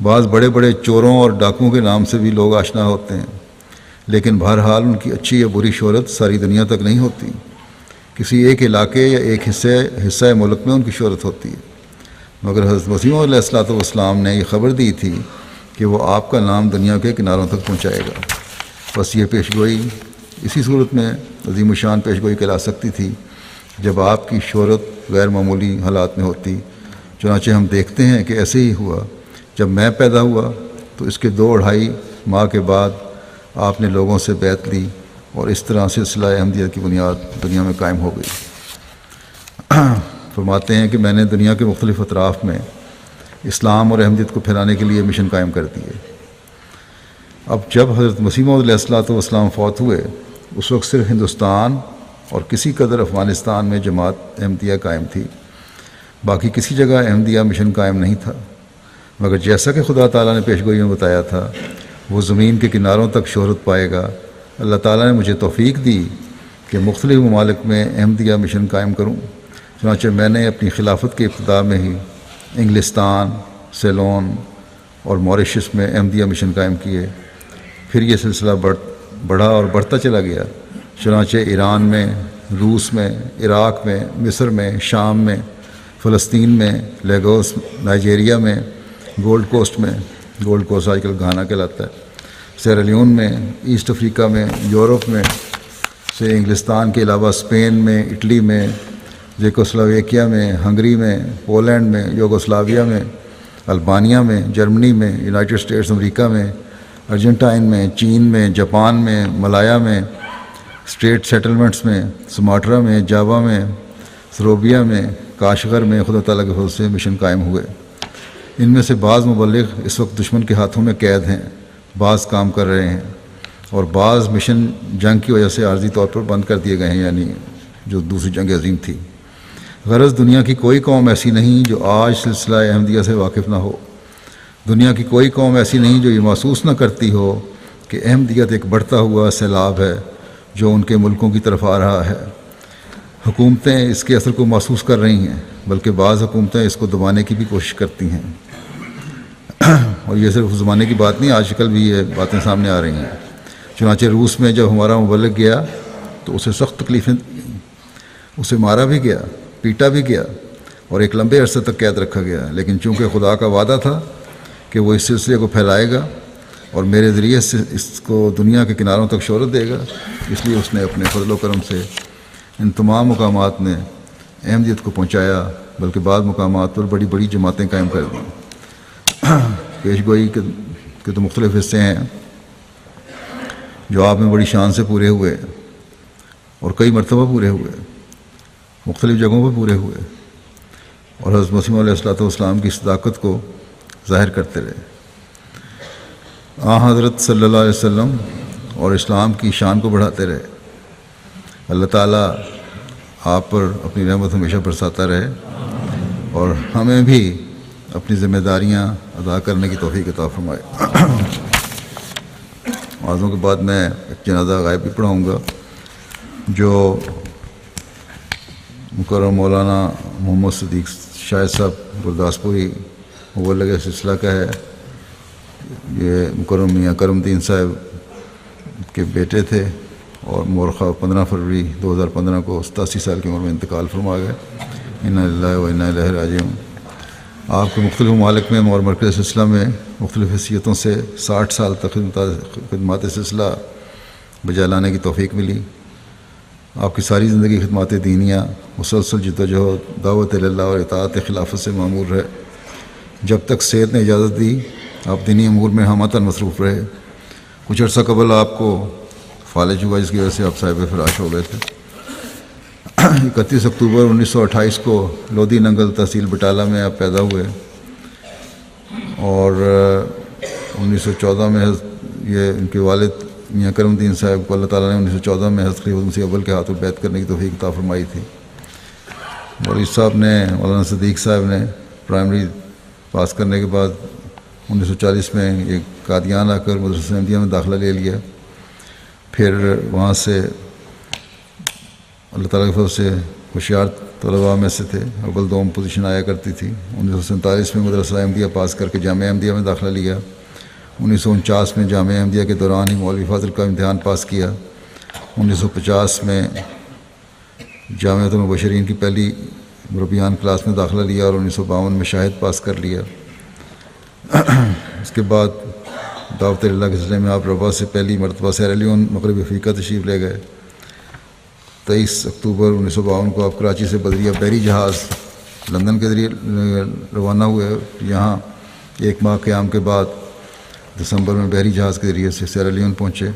بعض بڑے بڑے چوروں اور ڈاکوؤں کے نام سے بھی لوگ آشنا ہوتے ہیں، لیکن بہرحال ان کی اچھی یا بری شہرت ساری دنیا تک نہیں ہوتی. کسی ایک علاقے یا ایک حصہ ملک میں ان کی شہرت ہوتی ہے. مگر حضرت مسیح علیہ الصلوۃ والسلام نے یہ خبر دی تھی کہ وہ آپ کا نام دنیا کے کناروں تک پہنچائے گا. بس یہ پیشگوئی اسی صورت میں عظیم الشان پیشگوئی کہلا سکتی تھی جب آپ کی شہرت غیر معمولی حالات میں ہوتی. چنانچہ ہم دیکھتے ہیں کہ ایسے ہی ہوا. جب میں پیدا ہوا تو اس کے 2-2.5 ماہ کے بعد آپ نے لوگوں سے بیعت لی اور اس طرح سلسلہ احمدیت کی بنیاد دنیا میں قائم ہو گئی. فرماتے ہیں کہ میں نے دنیا کے مختلف اطراف میں اسلام اور احمدیت کو پھیلانے کے لیے مشن قائم کر دیے. اب جب حضرت مسیح موعود علیہ الصلوۃ والسلام فوت ہوئے اس وقت صرف ہندوستان اور کسی قدر افغانستان میں جماعت احمدیہ قائم تھی. باقی کسی جگہ احمدیہ مشن قائم نہیں تھا. مگر جیسا کہ خدا تعالیٰ نے پیشگوئی میں بتایا تھا وہ زمین کے کناروں تک شہرت پائے گا. اللہ تعالیٰ نے مجھے توفیق دی کہ مختلف ممالک میں احمدیہ مشن قائم کروں. چنانچہ میں نے اپنی خلافت کے ابتدا میں ہی انگلستان، سیلون اور موریشس میں احمدیہ مشن قائم کیے. پھر یہ سلسلہ بڑھا اور بڑھتا چلا گیا. چنانچہ ایران میں، روس میں، عراق میں، مصر میں، شام میں، فلسطین میں، لیگوس نائجیریا میں، گولڈ کوسٹ آج کل گھانا کہلاتا ہے، سیرالیون میں، ایسٹ افریقہ میں، یورپ میں سے انگلستان کے علاوہ اسپین میں، اٹلی میں، چیکوسلوواکیہ میں، ہنگری میں، پولینڈ میں، یوگوسلاویہ میں، البانیہ میں، جرمنی میں، یونائٹڈ اسٹیٹس امریکہ میں، ارجنٹائن میں، چین میں، جاپان میں، ملایا میں، اسٹیٹ سیٹلمنٹس میں، سماٹرا میں، جاوا میں، سروبیا میں، کاشغر میں خدا تعالیٰ کے فضل سے مشن قائم ہوئے. ان میں سے بعض مبلغ اس وقت دشمن کے ہاتھوں میں قید ہیں، بعض کام کر رہے ہیں اور بعض مشن جنگ کی وجہ سے عارضی طور پر بند کر دیے گئے ہیں، یعنی جو دوسری جنگ عظیم تھی. غرض دنیا کی کوئی قوم ایسی نہیں جو آج سلسلہ احمدیہ سے واقف نہ ہو. دنیا کی کوئی قوم ایسی نہیں جو یہ محسوس نہ کرتی ہو کہ احمدیت ایک بڑھتا ہوا سیلاب ہے جو ان کے ملکوں کی طرف آ رہا ہے. حکومتیں اس کے اثر کو محسوس کر رہی ہیں، بلکہ بعض حکومتیں اس کو دبانے کی بھی کوشش کرتی ہیں. اور یہ صرف زمانے کی بات نہیں، آج کل بھی یہ باتیں سامنے آ رہی ہیں. چنانچہ روس میں جب ہمارا مبلغ گیا تو اسے سخت تکلیفیں دی. اسے مارا بھی گیا، پیٹا بھی گیا اور ایک لمبے عرصے تک قید رکھا گیا. لیکن چونکہ خدا کا وعدہ تھا کہ وہ اس سلسلے کو پھیلائے گا اور میرے ذریعے سے اس کو دنیا کے کناروں تک شہرت دے گا، اس لیے اس نے اپنے فضل و کرم سے ان تمام مقامات میں احمدیت کو پہنچایا، بلکہ بعض مقامات پر بڑی بڑی جماعتیں قائم کر دیں. پیشگوئی کے تو مختلف حصے ہیں جو آپ میں بڑی شان سے پورے ہوئے اور کئی مرتبہ پورے ہوئے، مختلف جگہوں پہ پورے ہوئے اور حضرت مسیح علیہ الصلوۃ والسلام کی صداقت کو ظاہر کرتے رہے. حضرت صلی اللہ علیہ وسلم اور اسلام کی شان کو بڑھاتے رہے. اللہ تعالیٰ آپ پر اپنی رحمت ہمیشہ برساتا رہے اور ہمیں بھی اپنی ذمہ داریاں ادا کرنے کی توفیق عطا فرمائے. آزوں کے بعد میں ایک جنازہ غائب بھی پڑھاؤں گا جو مکرم مولانا محمد صدیق شاہد صاحب گرداسپوری مبلغ سلسلہ کا ہے. یہ مکرم میاں کرم الدین صاحب کے بیٹے تھے اور مورخہ 15 فروری 2015 کو 87 سال کی عمر میں انتقال فرما گئے. انا للہ و انا الیہ راجعون. آپ کے مختلف ممالک میں اور مرکز سلسلہ میں مختلف حیثیتوں سے 60 سال تک خدمات سلسلہ بجا لانے کی توفیق ملی. آپ کی ساری زندگی خدمات دینیہ، مسلسل جدوجہد، دعوت اللہ اور اطاعت خلافت سے معمور رہے. جب تک صحت نے اجازت دی آپ دینی امور میں ہماتن مصروف رہے. کچھ عرصہ قبل آپ کو فالج ہوا جس کی وجہ سے آپ صاحب فراش ہو گئے تھے. 31 اکتوبر 1928 کو لودھی ننگل تحصیل بٹالہ میں آپ پیدا ہوئے اور 1914 میں یہ ان کے والد میاں کرم الدین صاحب کو اللہ تعالیٰ نے 1914 میں حضرت خلیفۃ مسیح اول کے ہاتھوں بیعت کرنے کی توفیق عطا فرمائی تھی۔ مولوی صاحب نے، مولانا صدیق صاحب نے پرائمری پاس کرنے کے بعد 1940 میں یہ قادیان آ کر مدرسہ احمدیہ میں داخلہ لے لیا۔ پھر وہاں سے اللہ تعالیٰ کے فضل سے ہوشیار طلباء میں سے تھے، اول دوم پوزیشن آیا کرتی تھی۔ 1947 میں مدرسہ احمدیہ پاس کر کے جامعہ احمدیہ میں داخلہ لیا۔ 1949 میں جامعہ احمدیہ کے دوران ہی مولوی فاضل کا امتحان پاس کیا۔ 1950 میں جامعۃ المبشرین کی پہلی مربیان کلاس میں داخلہ لیا اور 1952 میں شاہد پاس کر لیا۔ اس کے بعد دعوت اللہ کے سلسلے میں آپ ربا سے پہلی مرتبہ سیرا لیون مغربی افریقہ تشریف لے گئے۔ 23 اکتوبر 1952 کو آپ کراچی سے بدریہ بحری جہاز لندن کے ذریعے روانہ ہوئے۔ یہاں ایک ماہ قیام کے بعد دسمبر میں بحری جہاز کے ذریعے سے سیرا لیون پہنچے۔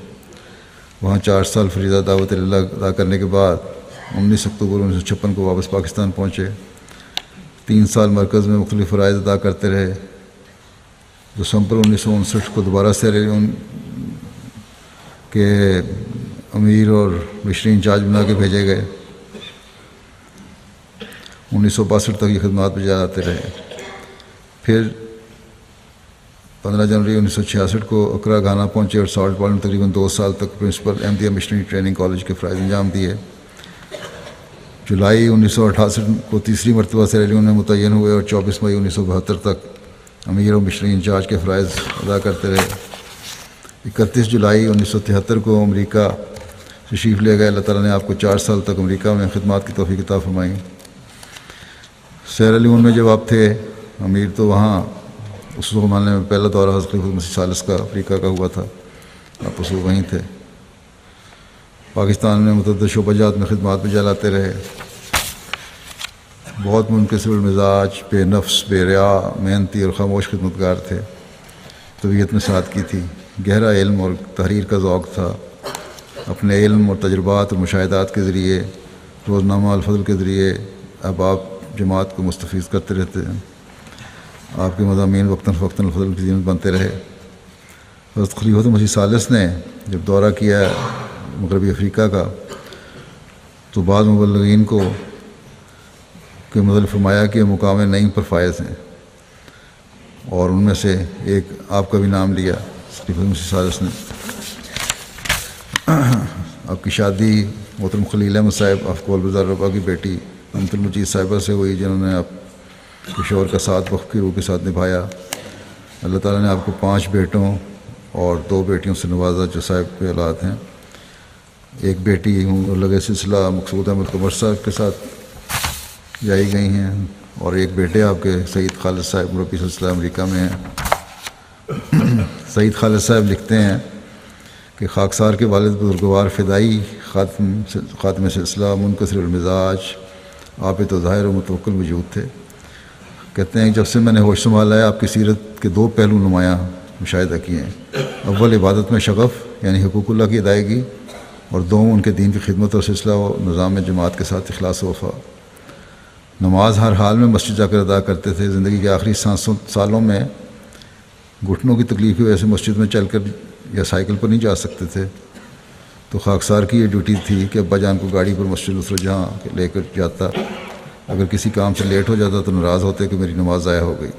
وہاں 4 سال فریضہ دعوت اللہ ادا کرنے کے بعد 19 اکتوبر 1956 کو واپس پاکستان پہنچے۔ 3 سال مرکز میں مختلف فرائض ادا کرتے رہے۔ دسمبر 1959 کو دوبارہ سیرا لیون کے امیر اور مشری انچارج بنا کے بھیجے گئے۔ 1962 تک یہ خدمات بجا لاتے رہے۔ پھر 15 جنوری 1966 کو اکرا گھانا پہنچے اور سالٹ پال میں تقریباً 2 سال تک principal Ahmadiyya missionary training college کے فرائض انجام دیے۔ جولائی 1968 کو تیسری مرتبہ سیرا لیون میں متعین ہوئے اور 24 مئی 1972 تک امیر اور مشنری انچارج کے فرائض ادا کرتے رہے۔ 31 جولائی 1973 کو امریکہ تشریف لے گئے۔ اللہ تعالیٰ نے آپ کو 4 سال تک امریکہ میں خدمات کی توفیق عطا فرمائی۔ سیرا لیون میں جب آپ تھے امیر، تو وہاں اس زمانے میں پہلا دورہ حضرت خلیفۃ مسیح ثالث کا افریقہ کا ہوا تھا، آپ اس وقت وہیں تھے۔ پاکستان میں متعدد شعبہ جات میں خدمات بجا لاتے رہے۔ بہت منکسر المزاج، بے نفس، بے ریا، محنتی اور خاموش خدمتگار تھے۔ طبیعت میں سادگی تھی، گہرا علم اور تحریر کا ذوق تھا۔ اپنے علم اور تجربات اور مشاہدات کے ذریعے، روزنامہ الفضل کے ذریعے احباب جماعت کو مستفیض کرتے رہتے ہیں۔ آپ کے مضامین وقتاً فوقتاً الفضل کی زینت بنتے رہے۔ حضرت خلیفۃ مسیح ثالث نے جب دورہ کیا مغربی افریقہ کا، تو بعض مبلغین کو کہ مطلب فرمایا کہ مقام نعیم پر فائز ہیں، اور ان میں سے ایک آپ کا بھی نام لیا خلیفۃ مسیح ثالث نے۔ آپ کی شادی محترم خلیل احمد صاحب آف کول بازار ربا کی بیٹی ممت المجید صاحبہ سے ہوئی، جنہوں نے آپ کے شوہر کا ساتھ وقت کی روح کے ساتھ نبھایا۔ اللہ تعالیٰ نے آپ کو 5 بیٹوں اور 2 بیٹیوں سے نوازا جو صاحب کے اولاد ہیں۔ ایک بیٹی لگے سلسلہ مقصود احمد قمر صاحب کے ساتھ جائی گئی ہیں، اور ایک بیٹے آپ کے سعید خالد صاحب مربی سلسلہ امریکہ میں ہیں۔ سعید خالد صاحب لکھتے ہیں کہ خاکسار کے والد بزرگوار فدائی خاتم سلسلہ منکسر المزاج، آپ تو ظاہر و متوکل وجود تھے۔ کہتے ہیں کہ جب سے میں نے ہوش سنبھالا ہے، آپ کی سیرت کے 2 پہلو نمایاں مشاہدہ کیے ہیں۔ اول عبادت میں شغف یعنی حقوق اللہ کی ادائیگی، اور دوم ان کے دین کی خدمت اور سلسلہ و نظام جماعت کے ساتھ اخلاص و وفا۔ نماز ہر حال میں مسجد جا کر ادا کرتے تھے۔ زندگی کے آخری سالوں میں گھٹنوں کی تکلیف کی وجہ سے مسجد میں چل کر یا سائیکل پر نہیں جا سکتے تھے، تو خاکسار کی یہ ڈیوٹی تھی کہ ابا جان کو گاڑی پر مسجد اسرت جہاں لے کر جاتا۔ اگر کسی کام سے لیٹ ہو جاتا تو ناراض ہوتے کہ میری نماز ضائع ہو گئی۔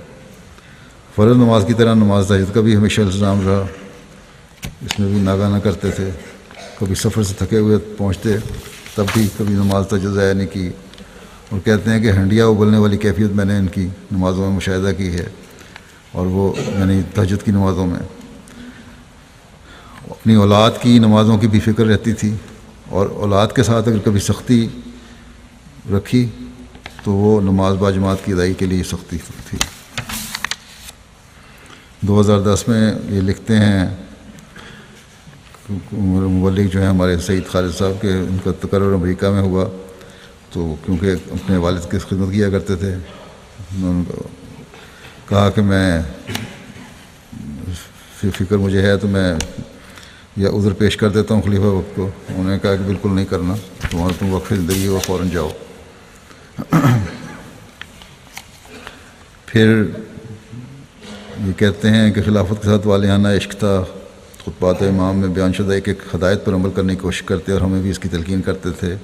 فرض نماز کی طرح نماز تہجد کا بھی ہمیشہ التزام رہا، اس میں بھی ناگہانہ کرتے تھے۔ کبھی سفر سے تھکے ہوئے پہنچتے، تب بھی کبھی نماز تہجد ضائع نہیں کی، اور کہتے ہیں کہ ہنڈیا ابلنے والی کیفیت میں نے ان کی نمازوں میں مشاہدہ کی ہے، اور وہ یعنی تہجد کی نمازوں میں اپنی اولاد کی نمازوں کی بھی فکر رہتی تھی، اور اولاد کے ساتھ اگر کبھی سختی رکھی تو وہ نماز باجماعت کی ادائیگی کے لیے سختی تھی۔ 2010 میں یہ لکھتے ہیں مبلغ جو ہیں ہمارے سعید خالد صاحب کے، ان کا تقرر امریکہ میں ہوا، تو کیونکہ اپنے والد کی خدمت کیا کرتے تھے، انہوں نے کہا کہ میں فکر مجھے ہے تو میں یا عذر پیش کر دیتا ہوں خلیفہ وقت کو۔ انہوں نے کہا کہ بالکل نہیں کرنا، تم وقف زندگی ہو، فوراً جاؤ۔ پھر یہ کہتے ہیں کہ خلافت کے ساتھ والہانہ عشق تھا، خطبات امام میں بیان شدہ ایک ہدایت پر عمل کرنے کی کوشش کرتے اور ہمیں بھی اس کی تلقین کرتے تھے.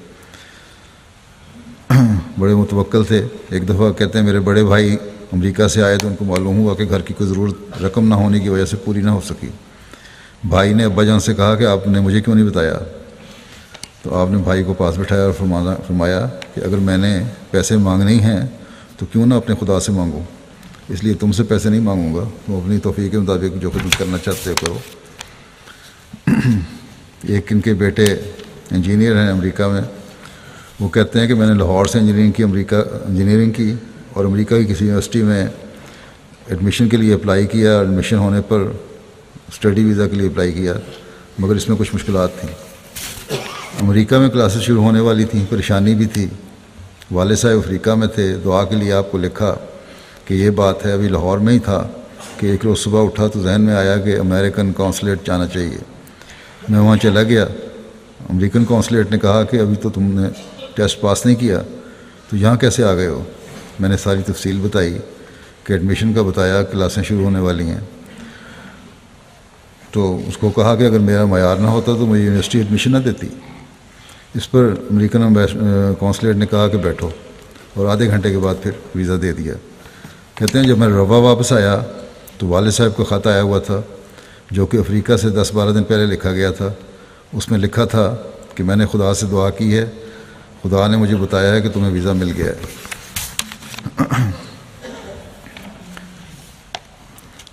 بڑے متوکل تھے. ایک دفعہ کہتے ہیں میرے بڑے بھائی امریکہ سے آئے تو ان کو معلوم ہوا کہ گھر کی کوئی ضرورت رقم نہ ہونے کی وجہ سے پوری نہ ہو سکی. بھائی نے ابا جان سے کہا کہ آپ نے مجھے کیوں نہیں بتایا؟ تو آپ نے بھائی کو پاس بٹھایا اور فرمایا کہ اگر میں نے پیسے مانگنے ہی ہیں تو کیوں نہ اپنے خدا سے مانگوں، اس لیے تم سے پیسے نہیں مانگوں گا، تو اپنی توفیق کے مطابق جو خدمت کرنا چاہتے ہو کرو. ایک ان کے بیٹے انجینئر ہیں امریکہ میں. وہ کہتے ہیں کہ میں نے لاہور سے انجینئرنگ کی اور امریکہ کی کسی یونیورسٹی میں ایڈمیشن کے لیے اپلائی کیا. ایڈمیشن ہونے پر اسٹڈی ویزا کے لیے اپلائی کیا، مگر اس میں کچھ مشکلات تھیں. امریکہ میں کلاسز شروع ہونے والی تھیں، پریشانی بھی تھی. والد صاحب افریقہ میں تھے. دعا کے لیے آپ کو لکھا کہ یہ بات ہے. ابھی لاہور میں ہی تھا کہ ایک روز صبح اٹھا تو ذہن میں آیا کہ امریکن کونسلیٹ جانا چاہیے. میں وہاں چلا گیا. امریکن کونسلیٹ نے کہا کہ ابھی تو تم نے ٹیسٹ پاس نہیں کیا تو یہاں کیسے آ گئے ہو؟ میں نے ساری تفصیل بتائی کہ ایڈمیشن کا بتایا، کلاسیں شروع ہونے والی ہیں. تو اس کو کہا کہ اگر میرا معیار نہ ہوتا تو مجھے یونیورسٹی ایڈمیشن نہ دیتی. اس پر امریکن کونسلیٹ نے کہا کہ بیٹھو، اور آدھے گھنٹے کے بعد پھر ویزا دے دیا. کہتے ہیں جب میں روا واپس آیا تو والد صاحب کا خط آیا ہوا تھا جو کہ افریقہ سے 10-12 دن پہلے لکھا گیا تھا. اس میں لکھا تھا کہ میں نے خدا سے دعا کی ہے، خدا نے مجھے بتایا ہے کہ تمہیں ویزا مل گیا ہے.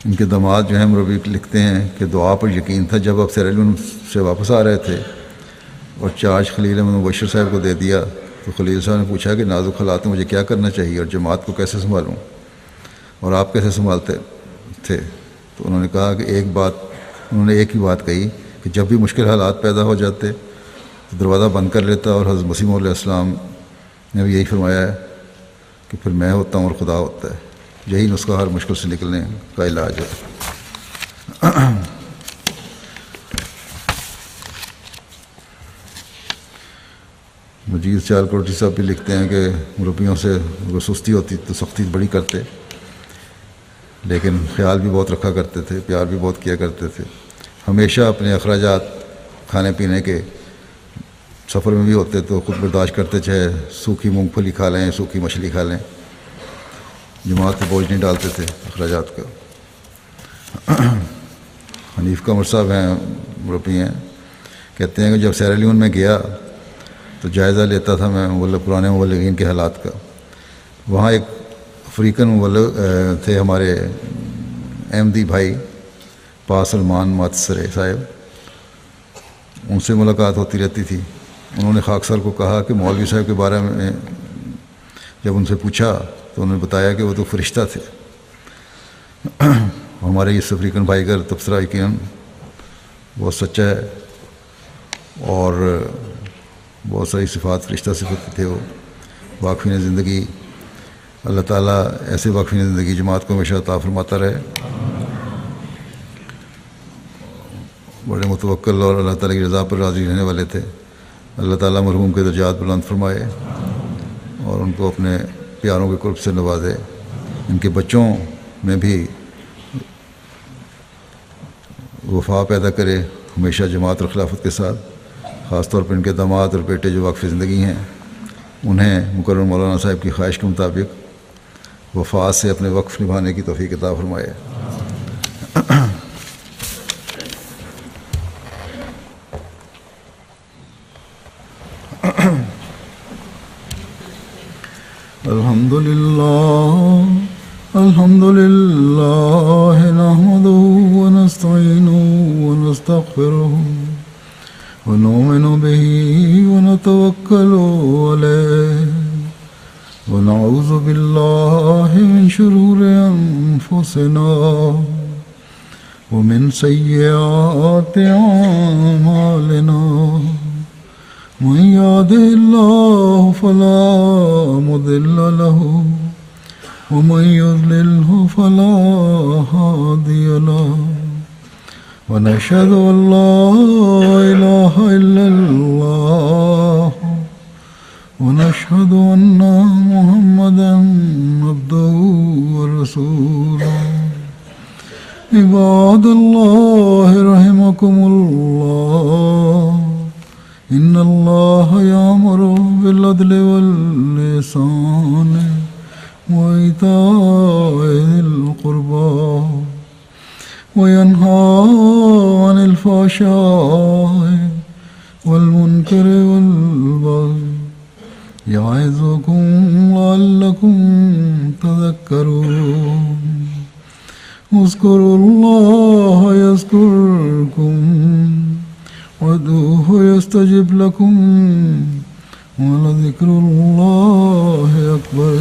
ان کے داماد جو ہیں مربی لکھتے ہیں کہ دعا پر یقین تھا. جب آپ سیریلیون سے واپس آ رہے تھے اور چارج خلیل احمد مبشر صاحب کو دے دیا تو خلیل صاحب نے پوچھا کہ نازک حالات میں مجھے کیا کرنا چاہیے اور جماعت کو کیسے سنبھالوں اور آپ کیسے سنبھالتے تھے؟ تو انہوں نے کہا کہ انہوں نے ایک ہی بات کہی کہ جب بھی مشکل حالات پیدا ہو جاتے تو دروازہ بند کر لیتا، اور حضرت مسیح علیہ السلام نے بھی یہی فرمایا ہے کہ پھر میں ہوتا ہوں اور خدا ہوتا ہے. یہی نسخہ ہر مشکل سے نکلنے کا علاج ہے. مجید چال کوٹی صاحب بھی لکھتے ہیں کہ مربیوں سے اگر سستی ہوتی تو سختی بڑی کرتے، لیکن خیال بھی بہت رکھا کرتے تھے، پیار بھی بہت کیا کرتے تھے. ہمیشہ اپنے اخراجات کھانے پینے کے سفر میں بھی ہوتے تو خود برداشت کرتے، چاہے سوکھی مونگ پھلی کھا لیں، سوکھی مچھلی کھا لیں. جماعت پہ بوجھ نہیں ڈالتے تھے اخراجات کا. حنیف قمر صاحب ہیں، مربی ہیں. کہتے ہیں کہ جب سیرالیون میں گیا تو جائزہ لیتا تھا میں پرانے مبلغین کے حالات کا. وہاں ایک افریقن مبلغ تھے ہمارے احمدی بھائی پا سلمان ماتسرے صاحب. ان سے ملاقات ہوتی رہتی تھی. انہوں نے خاکسار کو کہا کہ مولوی صاحب کے بارے میں جب ان سے پوچھا تو انہوں نے بتایا کہ وہ تو فرشتہ تھے. ہمارے اس افریقن بھائی کا تبصرہ یقیناً بہت سچا ہے، اور بہت ساری صفات فرشتہ صفت تھے. وہ واقفین زندگی، اللہ تعالیٰ ایسے واقفین زندگی جماعت کو ہمیشہ عطا فرماتا رہے. بڑے متوکل اور اللہ تعالیٰ کی رضا پر راضی رہنے والے تھے. اللہ تعالیٰ مرحوم کے درجات بلند فرمائے اور ان کو اپنے پیاروں کے قرب سے نوازے. ان کے بچوں میں بھی وفا پیدا کرے ہمیشہ جماعت اور خلافت کے ساتھ. خاص طور پر ان کے داماد اور بیٹے جو واقف زندگی ہیں، انہیں مکرم مولانا صاحب کی خواہش کے مطابق وفات سے اپنے وقف نبھانے کی توفیق عطا فرمائے. الحمد لله نحمده ونستعينه ونستغفره ونؤمن به ونتوكل عليه ونعوذ بالله من شرور أنفسنا ومن سيئات أعمالنا. من يهده الله فلا مضل له ومن يضلله فلا هادي له. ونشهد أن لا إله إلا الله ونشهد أن محمدا عبده ورسوله. عباد الله رحمكم الله إن الله يأمر بالعدل والإحسان وإيتاء ذي القربى وينهى عن الفحشاء والمنكر والبغي يعظكم لعلكم تذكرون اذكروا الله يذكركم وادعوه يستجب لكم ولذكر الله أكبر.